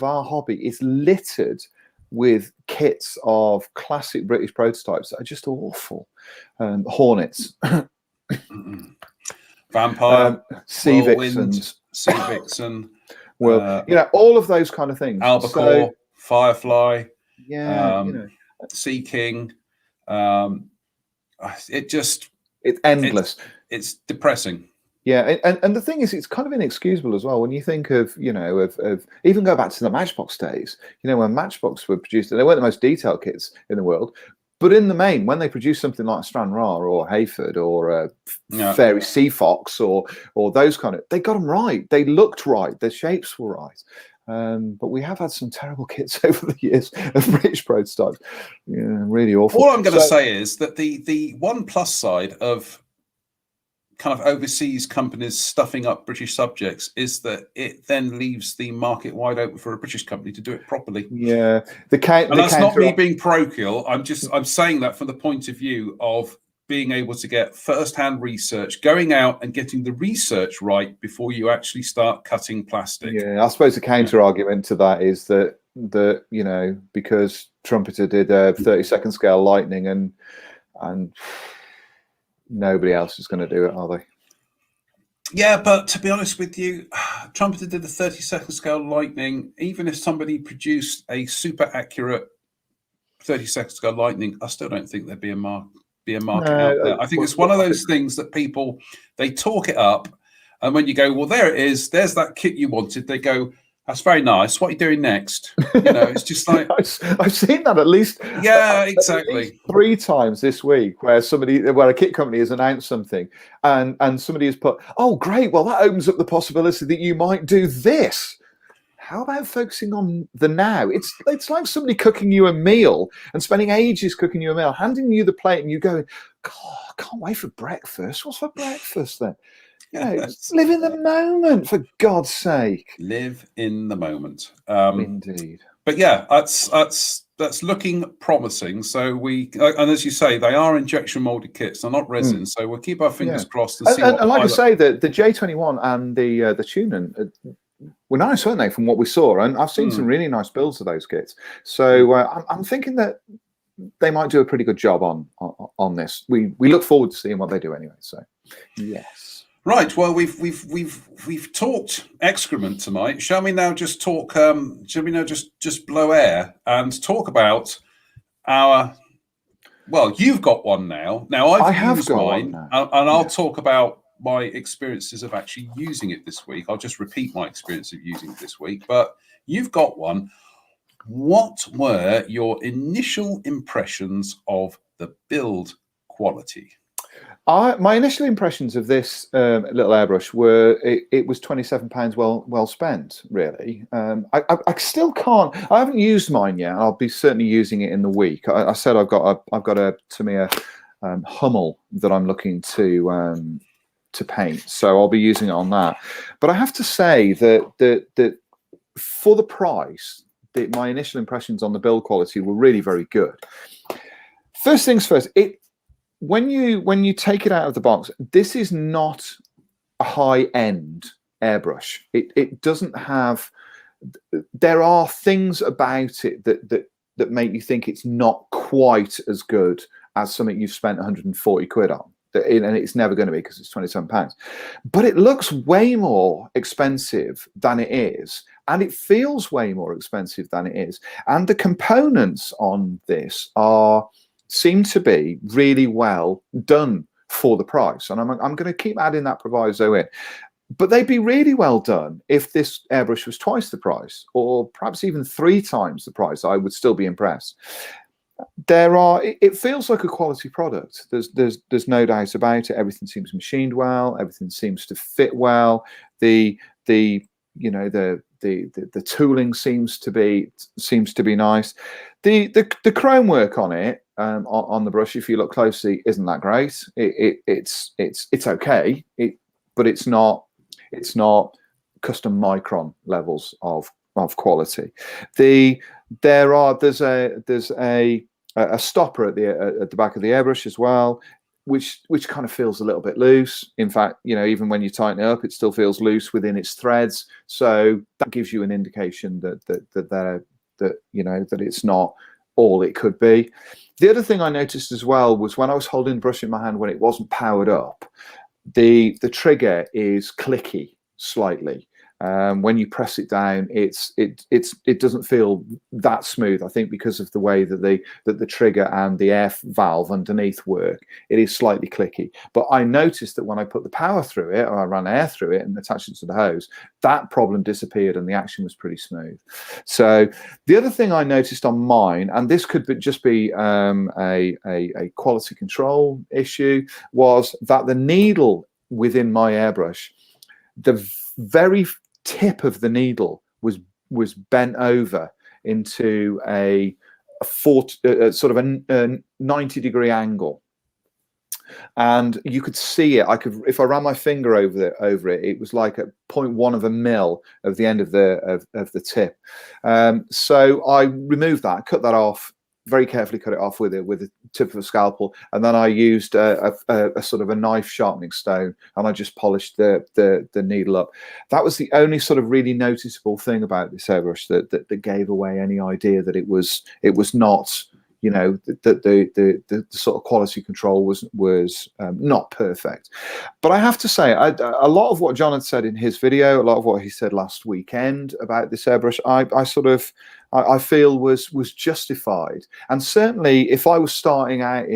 our hobby is littered with kits of classic British prototypes that are just awful. Hornets, Vampire, Sea Vixens, well, all of those kind of things. Albacore, Firefly, yeah, Sea King. It's endless. It's depressing. Yeah, and the thing is, it's kind of inexcusable as well when you think of, of even go back to the Matchbox days, when Matchbox were produced, and they weren't the most detailed kits in the world, but in the main, when they produced something like Stranraer or Hayford or Fairy Sea Fox or those kind of, they got them right. They looked right. Their shapes were right. But we have had some terrible kits over the years of British prototypes. Yeah, really awful. All I'm going to say is that the one plus side of kind of overseas companies stuffing up British subjects is that it then leaves the market wide open for a British company to do it properly. Yeah, and that's not me being parochial. I'm saying that from the point of view of being able to get first-hand research, going out and getting the research right before you actually start cutting plastic. Yeah, I suppose the counter argument to that is that because Trumpeter did a 30-second scale Lightning and nobody else is going to do it, are they? Yeah, but to be honest with you, Trumpeter did the 30-second scale Lightning. Even if somebody produced a super accurate 30-second scale Lightning, I still don't think there'd be a market out there. I think it's one of those things that people, they talk it up, and when you go, well, there it is, there's that kit you wanted, they go, that's very nice. What are you doing next? It's just like I've seen that at least. Yeah, exactly. At least 3 times this week, where a kit company has announced something, and somebody has put, "Oh, great! Well, that opens up the possibility that you might do this." How about focusing on the now? It's like somebody cooking you a meal and spending ages cooking you a meal, handing you the plate, and you going, "God, I can't wait for breakfast. What's for breakfast then?" Live in the moment, for God's sake. Live in the moment. Indeed. But yeah, that's looking promising. So and as you say, they are injection molded kits. They're not resin. So we'll keep our fingers crossed and see. And like I say, the J21 and the Tunen were nice, weren't they? From what we saw, and I've seen some really nice builds of those kits. So I'm thinking that they might do a pretty good job on this. We look forward to seeing what they do anyway. So yes. Right. Well, we've talked excrement tonight. Shall we now just talk? Shall we now just blow air and talk about our? Well, you've got one now. Now I have used mine, and I'll talk about my experiences of actually using it this week. I'll just repeat my experience of using it this week. But you've got one. What were your initial impressions of the build quality? My initial impressions of this little airbrush were it was £27 well spent, really. I still can't. I haven't used mine yet. I'll be certainly using it in the week. I said I've got a Tamiya Hummel that I'm looking to paint, so I'll be using it on that. But I have to say that for the price, my initial impressions on the build quality were really very good. First things first, when you take it out of the box, this is not a high-end airbrush. It doesn't have. There are things about it that make you think it's not quite as good as something you've spent 140 quid on. And it's never going to be, because it's £27. But it looks way more expensive than it is, and it feels way more expensive than it is. And the components on this seem to be really well done for the price. And I'm going to keep adding that proviso in. But they'd be really well done if this airbrush was twice the price, or perhaps even 3 times the price. I would still be impressed. It feels like a quality product. There's no doubt about it. Everything seems machined well. Everything seems to fit well. The tooling seems to be nice. The chrome work on it, on the brush, if you look closely, isn't that great. It's okay. But it's not custom Micron levels of quality. There's a stopper at the back of the airbrush as well, which kind of feels a little bit loose. In fact, even when you tighten it up, it still feels loose within its threads. So that gives you an indication that it's not all it could be. The other thing I noticed as well was when I was holding the brush in my hand when it wasn't powered up, the trigger is clicky slightly. When you press it down, it doesn't feel that smooth. I think because of the way that the trigger and the air valve underneath work, it is slightly clicky. But I noticed that when I put the power through it, or I ran air through it and attached it to the hose, that problem disappeared and the action was pretty smooth. So the other thing I noticed on mine, and this could just be a quality control issue, was that the needle within my airbrush, the very tip of the needle was bent over into a sort of a 90-degree angle, and you could see it. If I ran my finger over it, it was like a 0.1 of a mil of the end of the tip. So I removed that, cut that off, very carefully cut it off with the tip of a scalpel, and then I used a sort of a knife sharpening stone, and I just polished the needle up. That was the only sort of really noticeable thing about this airbrush that gave away any idea that it was not, the sort of quality control was not perfect. But I have to say, a lot of what John had said in his video, a lot of what he said last weekend about this airbrush, I feel was justified. And certainly if I was starting out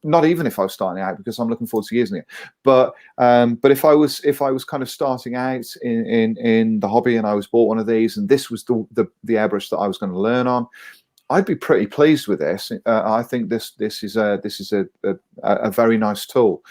not even if I was starting out, because I'm looking forward to using it, but if I was kind of starting out in the hobby, and I was bought one of these, and this was the airbrush that I was going to learn on, I'd be pretty pleased with this. I think this is a very nice tool.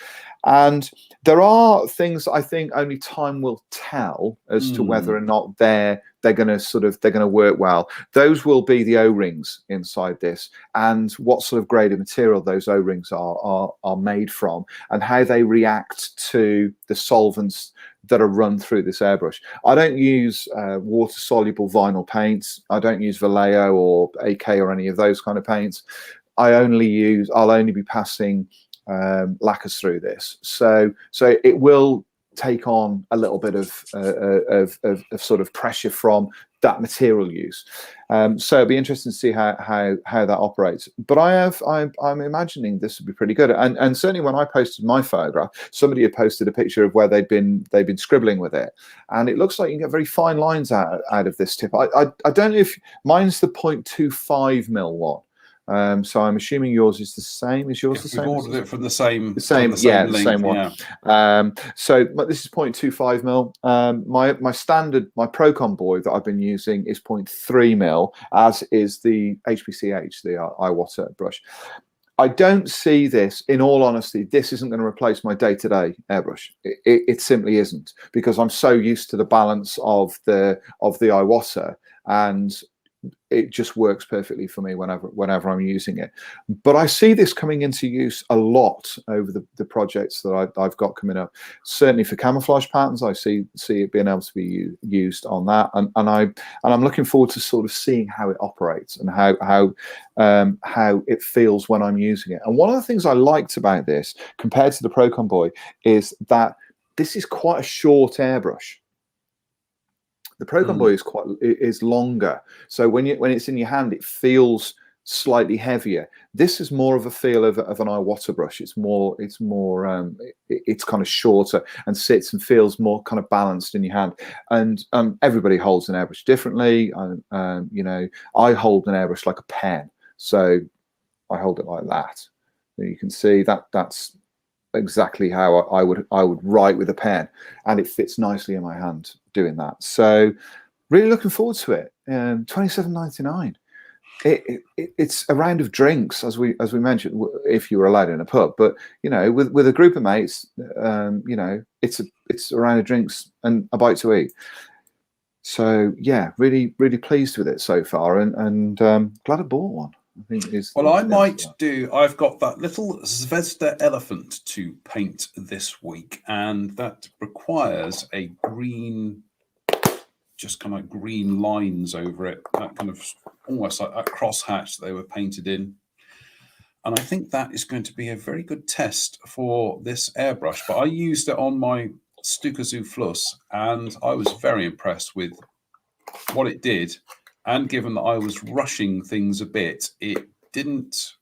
And there are things I think only time will tell as to whether or not they're going to work well. Those will be the O-rings inside this, and what sort of grade of material those O-rings are made from, and how they react to the solvents that are run through this airbrush. I don't use water-soluble vinyl paints. I don't use Vallejo or AK or any of those kind of paints. I'll only be passing lacquers through this, so it will take on a little bit of sort of pressure from that material use. So it'd be interesting to see how that operates. But I'm imagining this would be pretty good. And certainly when I posted my photograph, somebody had posted a picture of where they'd been scribbling with it, and it looks like you can get very fine lines out of this tip. I don't know if mine's the 0.25 mil one. So I'm assuming yours is the same. Is yours the same? We've ordered it from the same link, the same one. Yeah. So but this is 0.25 mil. My standard, my Procon boy that I've been using is 0.3 mil, as is the HPCH, the Iwata brush. I don't see this, in all honesty, this isn't going to replace my day-to-day airbrush. It simply isn't, because I'm so used to the balance of the Iwata, and it just works perfectly for me whenever I'm using it. But I see this coming into use a lot over the projects that I've got coming up. Certainly for camouflage patterns, I see it being able to be used on that, and I'm looking forward to sort of seeing how it operates and how it feels when I'm using it. And one of the things I liked about this compared to the Pro Convoy is that this is quite a short airbrush. The Pro Convoy is longer, so when it's in your hand, it feels slightly heavier. This is more of a feel of an Iwata brush. It's kind of shorter and sits and feels more kind of balanced in your hand. And everybody holds an airbrush differently. You know, I hold an airbrush like a pen, so I hold it like that. You can see that's exactly how I would write with a pen, and it fits nicely in my hand doing that. So really looking forward to it. $27.99. It's a round of drinks, as we mentioned, if you were allowed in a pub. But you know, with a group of mates, you know, it's a round of drinks and a bite to eat. So yeah, really pleased with it so far, and glad I bought one. I think I've got that little Zvezda elephant to paint this week, and that requires a green, just kind of green lines over it, that kind of almost like that crosshatch they were painted in. And I think that is going to be a very good test for this airbrush. But I used it on my Stuka Zoo Fluss, and I was very impressed with what it did. And given that I was rushing things a bit, it didn't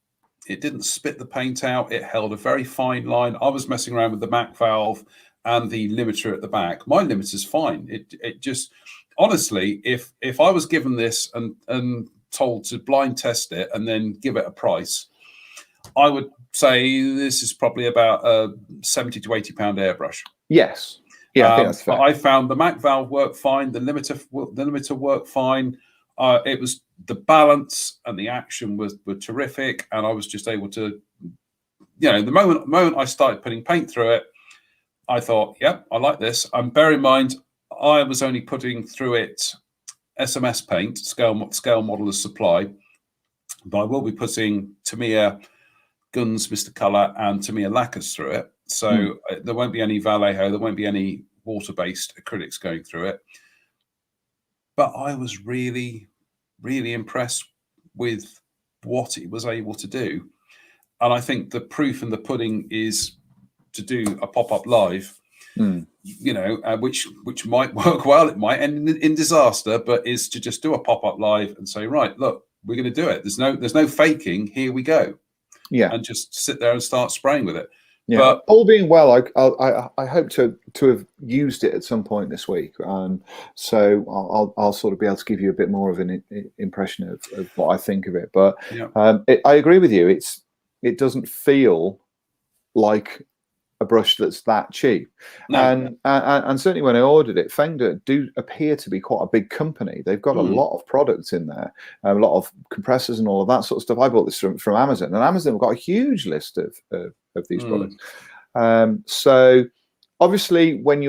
spit the paint out. It held a very fine line. I was messing around with the MAC valve and the limiter at the back. My limiter's fine. It just, honestly, if I was given this and told to blind test it and then give it a price, I would say this is probably about a £70 to £80 airbrush. Yes. Yeah, I think that's fair. I found the MAC valve worked fine. The limiter worked fine. It was the balance and the action were terrific, and I was just able to, you know, the moment I started putting paint through it, I thought, yep, I like this. And bear in mind, I was only putting through it SMS paint, scale model as supply, but I will be putting Tamiya Guns, Mr. Colour, and Tamiya lacquers through it. So there won't be any Vallejo, there won't be any water-based acrylics going through it. But I was really impressed with what it was able to do. And I think the proof in the pudding is to do a pop-up live, you know, which might work well. It might end in disaster, but is to just do a pop-up live and say, right, look, we're going to do it. There's no faking. Here we go. Yeah. And just sit there and start spraying with it. Yeah, but all being well, I hope to have used it at some point this week, so I'll sort of be able to give you a bit more of an impression of what I think of it. But I agree with you. It doesn't feel like a brush that's that cheap, and certainly when I ordered it, Fengda do appear to be quite a big company. They've got a lot of products in there, a lot of compressors and all of that sort of stuff. I bought this from Amazon, and Amazon have got a huge list of these products. So obviously, when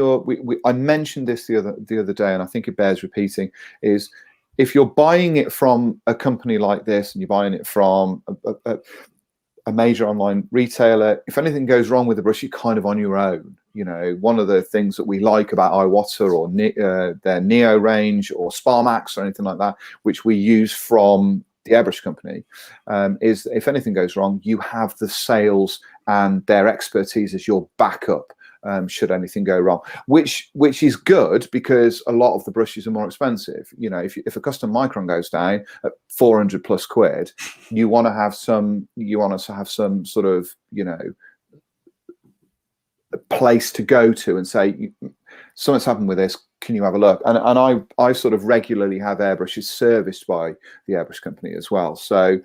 I mentioned this the other day, and I think it bears repeating, is if you're buying it from a company like this and you're buying it from a major online retailer, if anything goes wrong with the brush, you're kind of on your own. You know, one of the things that we like about Iwata or their Neo range or Sparmax or anything like that, which we use from the airbrush company, is if anything goes wrong, you have the sales and their expertise as your backup should anything go wrong, which is good, because a lot of the brushes are more expensive. You know, if a custom Micron goes down at 400 plus quid, you want to have some sort of, you know, a place to go to and say, something's happened with this, can you have a look? And I sort of regularly have airbrushes serviced by the airbrush company as well, so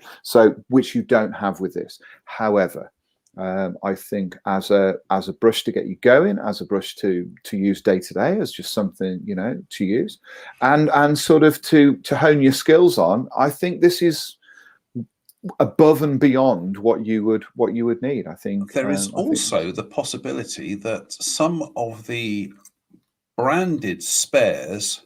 which you don't have with this. However, I think as a brush to get you going, as a brush to use day to day, as just something, you know, to use, and sort of to hone your skills on, I think this is above and beyond what you would need. I think there is I think also the possibility that some of the branded spares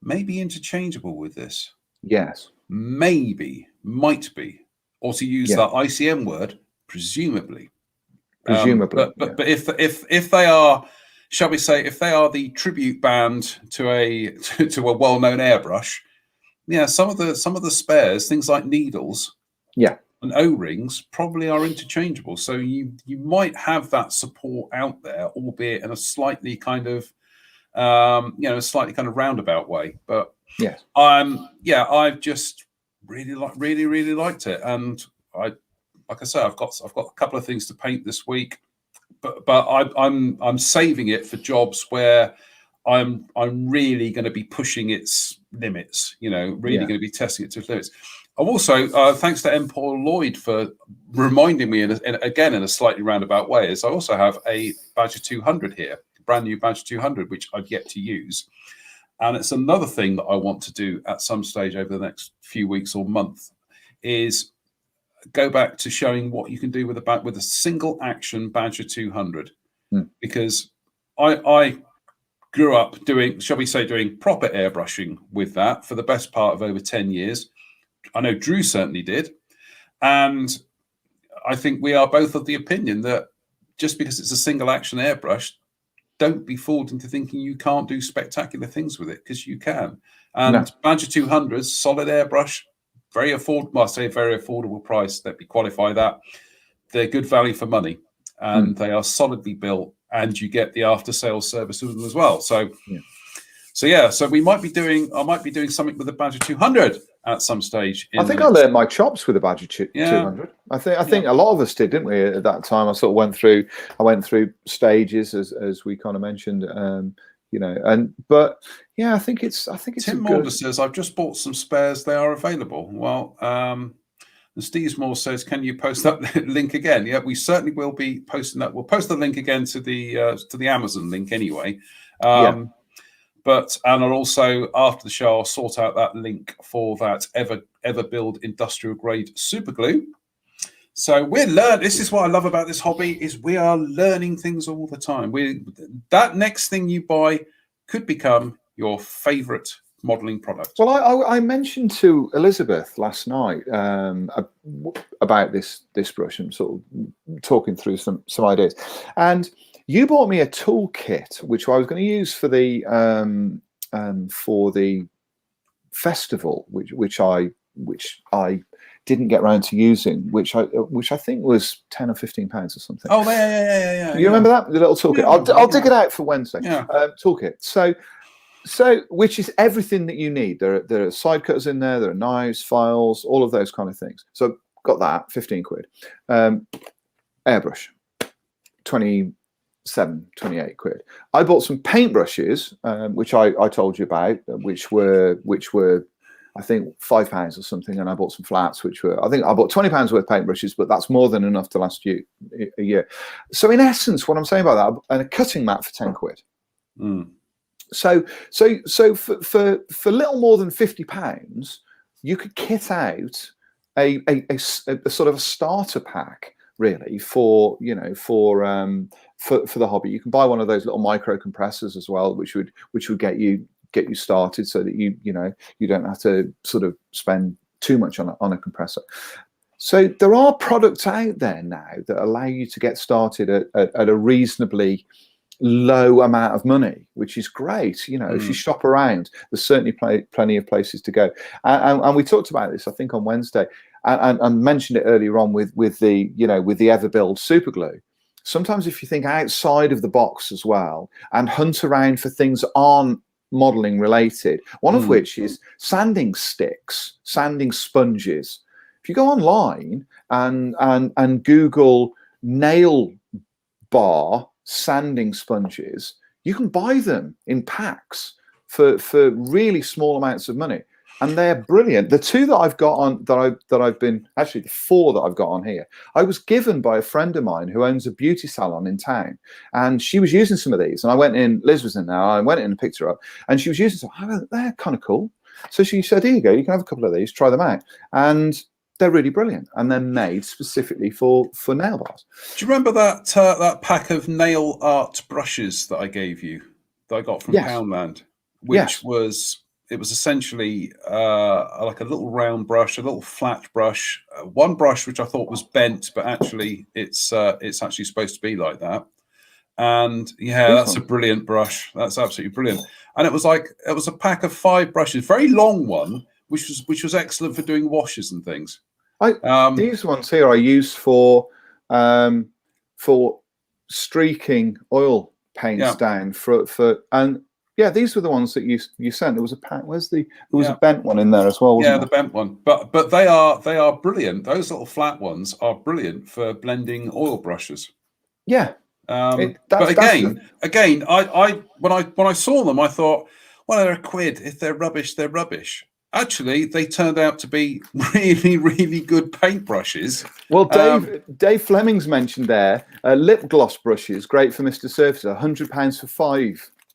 may be interchangeable with this. yes, Maybe, might be, or to use Yeah. that ICM word, presumably. presumably. But if they are, shall we say, if they are the tribute band to a to a well-known airbrush, yeah, some of the spares, things like needles, Yeah. and O-rings, probably are interchangeable. So you might have that support out there, albeit in a slightly kind of a slightly kind of roundabout way. But Yes. I've just really liked it, and like I say, I've got a couple of things to paint this week, but I'm saving it for jobs where I'm really going to be pushing its limits. Really Yeah. going to be testing it to its limits. I've also, thanks to M. Paul Lloyd for reminding me in a slightly roundabout way, is I also have a Badger 200 here, brand new Badger 200, which I've yet to use. And it's another thing that I want to do at some stage over the next few weeks or month, is go back to showing what you can do with a single action Badger 200. Because I grew up doing proper airbrushing with that for the best part of over 10 years. I know Drew certainly did. And I think we are both of the opinion that just because it's a single action airbrush, don't be fooled into thinking you can't do spectacular things with it, because you can. And Badger 200's solid airbrush, very affordable. I say very affordable price. Let me qualify that. They're good value for money, and they are solidly built, and you get the after sales service with them as well. So we might be doing. I might be doing something with the Badger 200 at some stage. I think I learned my chops with the Badger 200. I think a lot of us did, didn't we? At that time, I sort of went through stages as we kind of mentioned. But yeah, I think it's. Tim Mulder says, "I've just bought some spares. They are available." Well, and Steve Moore says, "Can you post that link again?" Yeah, we certainly will be posting that. We'll post the link again to the Amazon link anyway. And I'll also, after the show, I'll sort out that link for that Everbuild industrial grade super glue. So we're learning. This is what I love about this hobby, is we are learning things all the time. That next thing you buy could become your favorite modeling product. Well, I mentioned to Elizabeth last night about this brush and sort of talking through some ideas, and you bought me a toolkit which I was going to use for the festival, which I didn't get around to using, which I think was £10 or £15 or something. Oh yeah. You remember that, the little toolkit? Yeah, I'll dig it out for Wednesday. Yeah. Toolkit. So which is everything that you need. There are side cutters in there. There are knives, files, all of those kind of things. So got that, 15 quid. Airbrush, 28 quid. I bought some paintbrushes, which I told you about, which were I think £5 or something, and I bought some flats, which were, I think I bought £20 worth of paintbrushes, but that's more than enough to last you a year. So in essence, what I'm saying about that, and a cutting mat for 10 quid. So for little more than £50, you could kit out a sort of a starter pack, really, for the hobby. You can buy one of those little micro compressors as well, which would get you started, so that you don't have to sort of spend too much on a compressor. So there are products out there now that allow you to get started at a reasonably low amount of money, which is great. If you shop around, there's certainly plenty of places to go. And we talked about this, I think, on Wednesday, and mentioned it earlier on with the Everbuild super glue. Sometimes if you think outside of the box as well and hunt around for things on modeling related, one of which is sanding sticks, sanding sponges. If you go online and Google nail bar sanding sponges, you can buy them in packs for really small amounts of money, and they're brilliant. The two that I've got on, the 4 that I've got on here, I was given by a friend of mine who owns a beauty salon in town, and she was using some of these, and I went in, Liz was in there, I went in and picked her up, and she was using some. They're kind of cool. So she said, here you go, you can have a couple of these, try them out. And they're really brilliant, and they're made specifically for nail bars. Do you remember that pack of nail art brushes that I gave you, that I got from Yes. Poundland, which was essentially like a little round brush, a little flat brush, one brush which I thought was bent, but actually it's actually supposed to be like that. And yeah, that's a brilliant brush. That's absolutely brilliant. And it was a pack of 5 brushes, very long one, which was excellent for doing washes and things. These ones here I use for streaking oil paints down and yeah, these were the ones that you sent. There was a pack. There was a bent one in there as well. Wasn't the bent one. But they are brilliant. Those little flat ones are brilliant for blending oil brushes. Yeah. But again, I when I saw them, I thought, well, they're £1. If they're rubbish, they're rubbish. Actually, they turned out to be really, really good paintbrushes. Well, Dave Fleming's mentioned there lip gloss brushes, great for Mr. Surface. £100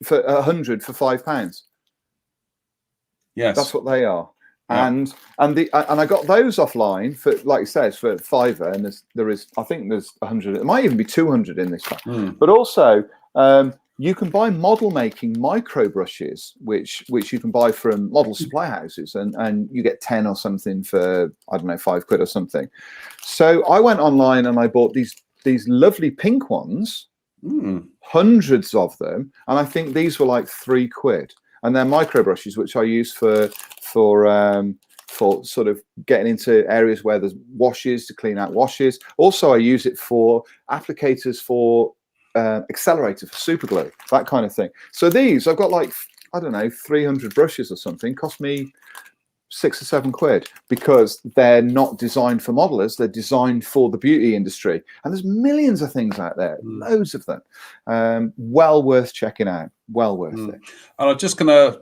for £100 for £5. Yes, that's what they are. Yeah. And I got those offline for, like you said, for £5, and there is I think there's 100. It might even be 200 in this pack. But also you can buy model making micro brushes, which you can buy from model supply houses, and you get 10 or something for, I don't know, £5 or something. So I went online and I bought these lovely pink ones, hundreds of them, and I think these were like £3. And they're micro brushes, which I use for sort of getting into areas where there's washes, to clean out washes. Also, I use it for applicators for accelerator, for super glue, that kind of thing. So these, I've got like, I don't know, 300 brushes or something, cost me £6 or £7 because they're not designed for modelers, they're designed for the beauty industry. And there's millions of things out there, loads of them. Well worth checking out, well worth it. And I'm just gonna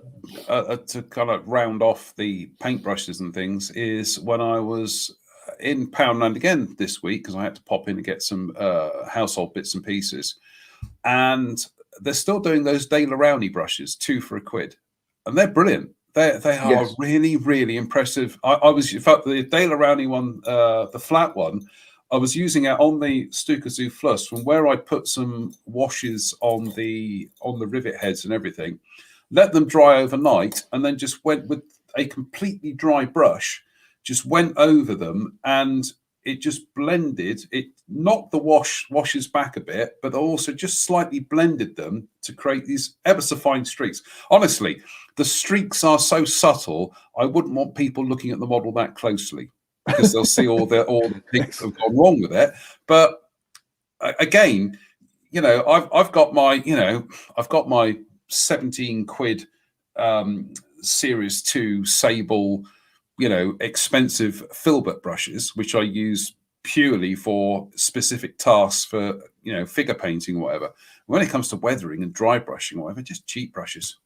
to kind of round off the paintbrushes and things, is when I was in Poundland again this week, because I had to pop in to get some household bits and pieces, and they're still doing those De La Rowney brushes, 2 for £1, and they're brilliant. They are really, really impressive. I was, in fact, the De La Rowney one, the flat one, I was using it on the Stuka Zoo Fluss, from where I put some washes on the rivet heads and everything, let them dry overnight, and then just went with a completely dry brush, just went over them, and it just blended. It knocked the washes back a bit, but also just slightly blended them to create these ever so fine streaks. Honestly, the streaks are so subtle, I wouldn't want people looking at the model that closely, because they'll see all the things that have gone wrong with it. But again, I've got my £17 Series 2 Sable, expensive filbert brushes, which I use purely for specific tasks, for figure painting or whatever. When it comes to weathering and dry brushing or whatever, just cheap brushes.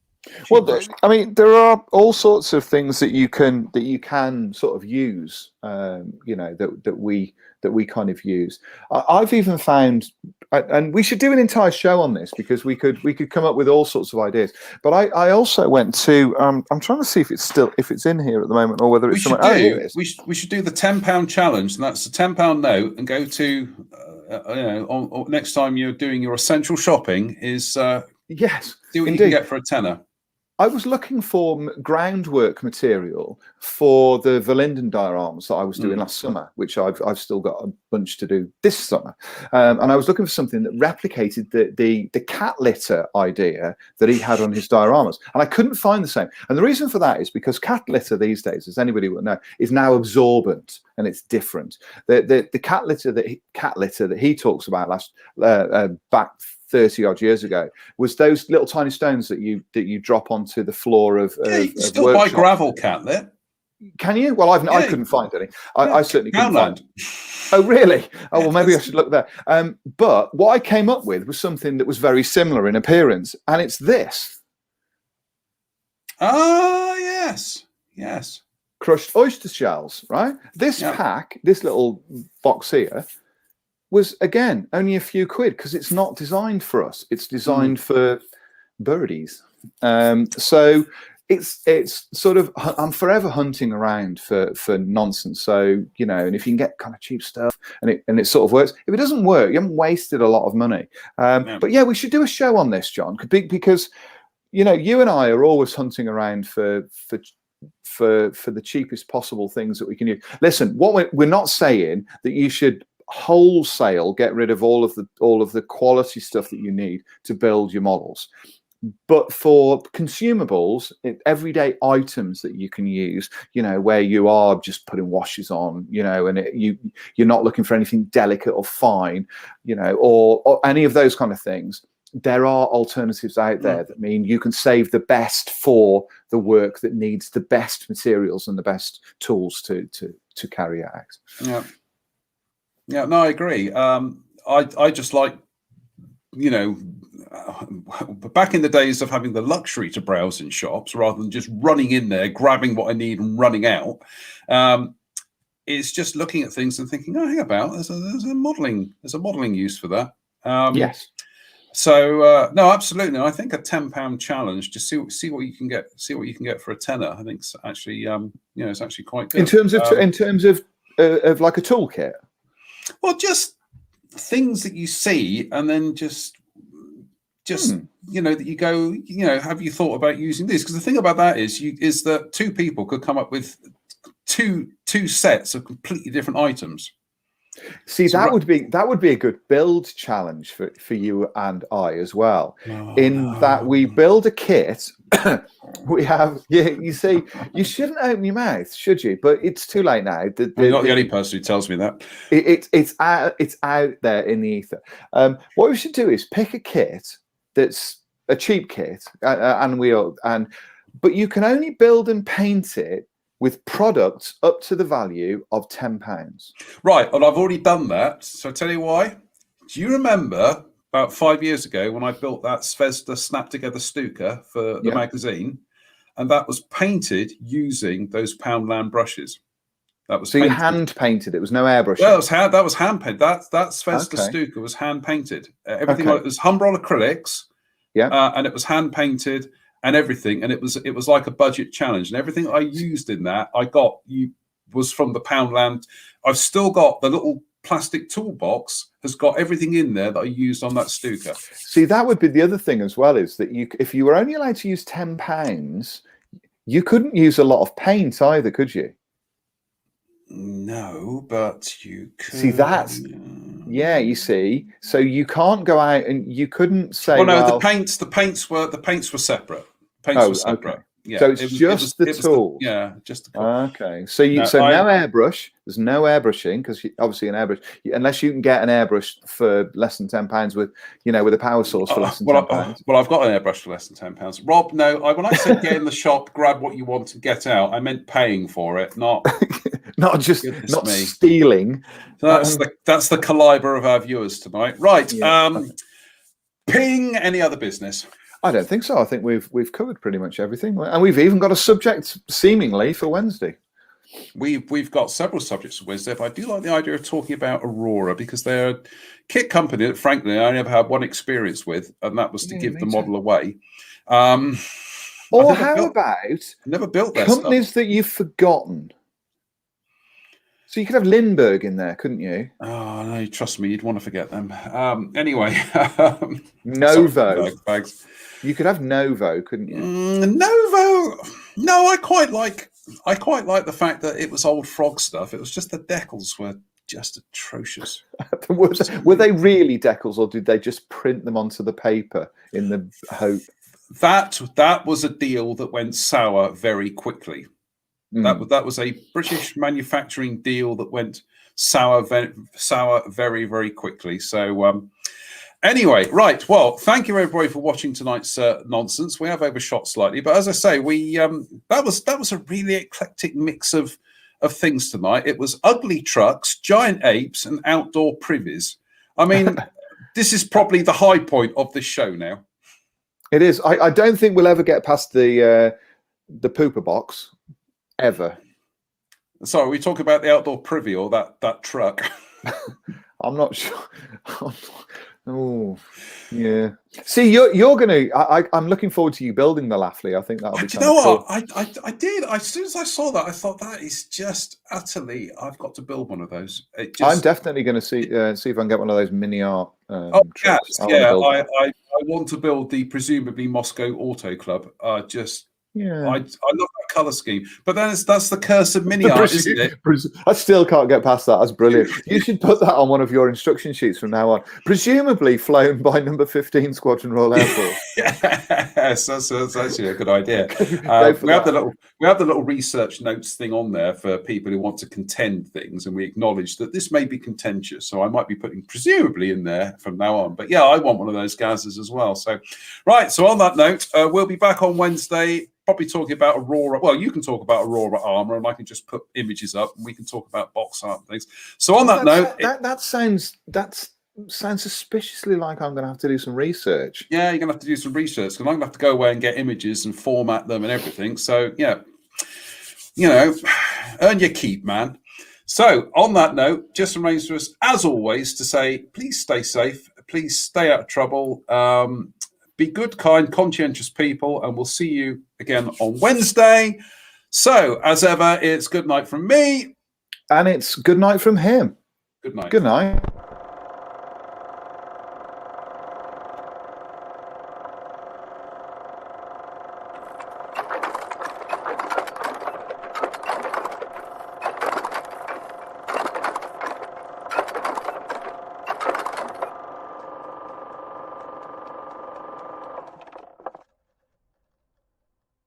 I mean, there are all sorts of things that you can sort of use, that we kind of use. I've even found, and we should do an entire show on this, because we could come up with all sorts of ideas. But I also went to, I'm trying to see if it's in here at the moment, or whether it's somewhere. Oh, here it is. We should do the £10 challenge, and that's a £10 note, and go to next time you're doing your essential shopping is yes, see what you can get for a tenner. I was looking for groundwork material for the Verlinden dioramas that I was doing last summer, which I've still got a bunch to do this summer. And I was looking for something that replicated the cat litter idea that he had on his dioramas. And I couldn't find the same. And the reason for that is because cat litter these days, as anybody will know, is now absorbent, and it's different. The cat litter that he talks about back 30 odd years ago was those little tiny stones that you drop onto the floor of you can still buy gravel cat litter. Can you? Well, I couldn't find any. I certainly couldn't find. Oh, really? Oh, well, maybe I should look there. But what I came up with was something that was very similar in appearance, and it's this. Oh, yes. Crushed oyster shells, right? This pack, this little box here, was again only a few quid, because it's not designed for us. It's designed for birdies. So it's sort of, I'm forever hunting around for nonsense. So, you know, and if you can get kind of cheap stuff and it sort of works, if it doesn't work, you haven't wasted a lot of money. But yeah, we should do a show on this, John, because, you know, you and I are always hunting around for the cheapest possible things that we can use. Listen, what we're not saying that you should wholesale get rid of all of the quality stuff that you need to build your models. But for consumables, everyday items that you can use, you know, where you are just putting washes on, you know, and you're not looking for anything delicate or fine, you know, or any of those kind of things, there are alternatives out there that mean you can save the best for the work that needs the best materials and the best tools to carry out. Yeah, no, I agree. I just like, you know, back in the days of having the luxury to browse in shops rather than just running in there, grabbing what I need and running out. It's just looking at things and thinking, oh, hang about, there's a modeling use for that. Yes. So no, absolutely. I think a £10 challenge, just see what you can get for a tenner. I think it's actually, you know, it's actually quite good. In terms of like a toolkit. Well, just things that you see, and then just you know, that you go, you know, have you thought about using this? Because the thing about that is that two people could come up with two sets of completely different items. See, so that would be a good build challenge for you and I as well. That we build a kit. We have, you see, you shouldn't open your mouth, should you? But it's too late now. You're not the only person who tells me that. It's out there in the ether. What we should do is pick a kit that's a cheap kit, but you can only build and paint it with products up to the value of £10. Right, and I've already done that. So I'll tell you why. Do you remember about 5 years ago when I built that Zvezda Snap Together Stuka for the magazine? And that was painted using those Poundland brushes. That was you hand painted. It was no airbrush. Well, that was hand painted. That Zvezda Stuka was hand painted. Everything it was Humbrol acrylics. Yeah, and it was hand painted and everything, and it was like a budget challenge, and everything I used in that was from the Poundland. I've still got the little plastic toolbox, has got everything in there that I used on that Stuka. See, that would be the other thing as well, is that if you were only allowed to use £10, you couldn't use a lot of paint either, could you? No, but you could. See, that's you see, so you can't go out and you couldn't say. The paints were separate. Paints were separate. Okay. Yeah, so it's just the tool. Just the tool. Okay. So no airbrush. There's no airbrushing, because obviously an airbrush, unless you can get an airbrush for less than £10 with a power source for less than £10. Well, I've got an airbrush for less than £10. Rob, no, when I said get in the shop, grab what you want and get out, I meant paying for it, not not stealing. So that's the caliber of our viewers tonight, right? Yeah. Ping. Any other business? I don't think so. I think we've covered pretty much everything, and we've even got a subject seemingly for Wednesday. We've got several subjects for Wednesday, but I do like the idea of talking about Aurora, because they're a kit company that, frankly, I only ever had one experience with, and that was to give the model away. Or how about never built companies that you've forgotten? So you could have Lindbergh in there, couldn't you? Oh no, trust me, you'd want to forget them. Anyway, Novo. You could have Novo, couldn't you? Novo. No, I quite like the fact that it was old Frog stuff. It was just the decals were just atrocious. Were they really decals, or did they just print them onto the paper in the hope? That was a deal that went sour very quickly. That was a British manufacturing deal that went sour very, very quickly. So anyway, right. Well, thank you everybody for watching tonight's nonsense. We have overshot slightly, but as I say, that was a really eclectic mix of things tonight. It was ugly trucks, giant apes, and outdoor privies. I mean, this is probably the high point of this show now. It is. I don't think we'll ever get past the pooper box. Ever. So we talk about the outdoor privy or that truck. I'm not sure. Oh, yeah. See, you're going to. I'm looking forward to you building the Laffley. I think that'll be. Do you know cool. what? I did. As soon as I saw that, I thought that is just utterly. I've got to build one of those. I'm definitely going to see if I can get one of those mini art. Yes, yeah. I want to build the presumably Moscow Auto Club. Yeah. I love that color scheme, but then that's the curse of mini art, isn't it? I still can't get past that. That's brilliant. You should put that on one of your instruction sheets from now on. Presumably flown by number 15 Squadron Royal Air Force. Yes, that's actually a good idea. We have the little research notes thing on there for people who want to contend things, and we acknowledge that this may be contentious, so I might be putting presumably in there from now on. But yeah, I want one of those gases as well. So, right. So on that note, we'll be back on Wednesday. Probably talking about Aurora. Well, you can talk about Aurora armor, and I can just put images up, and we can talk about box art and things. So on that note, that sounds suspiciously like I'm going to have to do some research. Yeah, you're going to have to do some research, because I'm going to have to go away and get images and format them and everything. So yeah, earn your keep, man. So on that note, just remains for us, as always, to say, please stay safe, please stay out of trouble. Be good, kind, conscientious people, and we'll see you again on Wednesday. So, as ever, it's good night from me. And it's good night from him. Good night. Good night.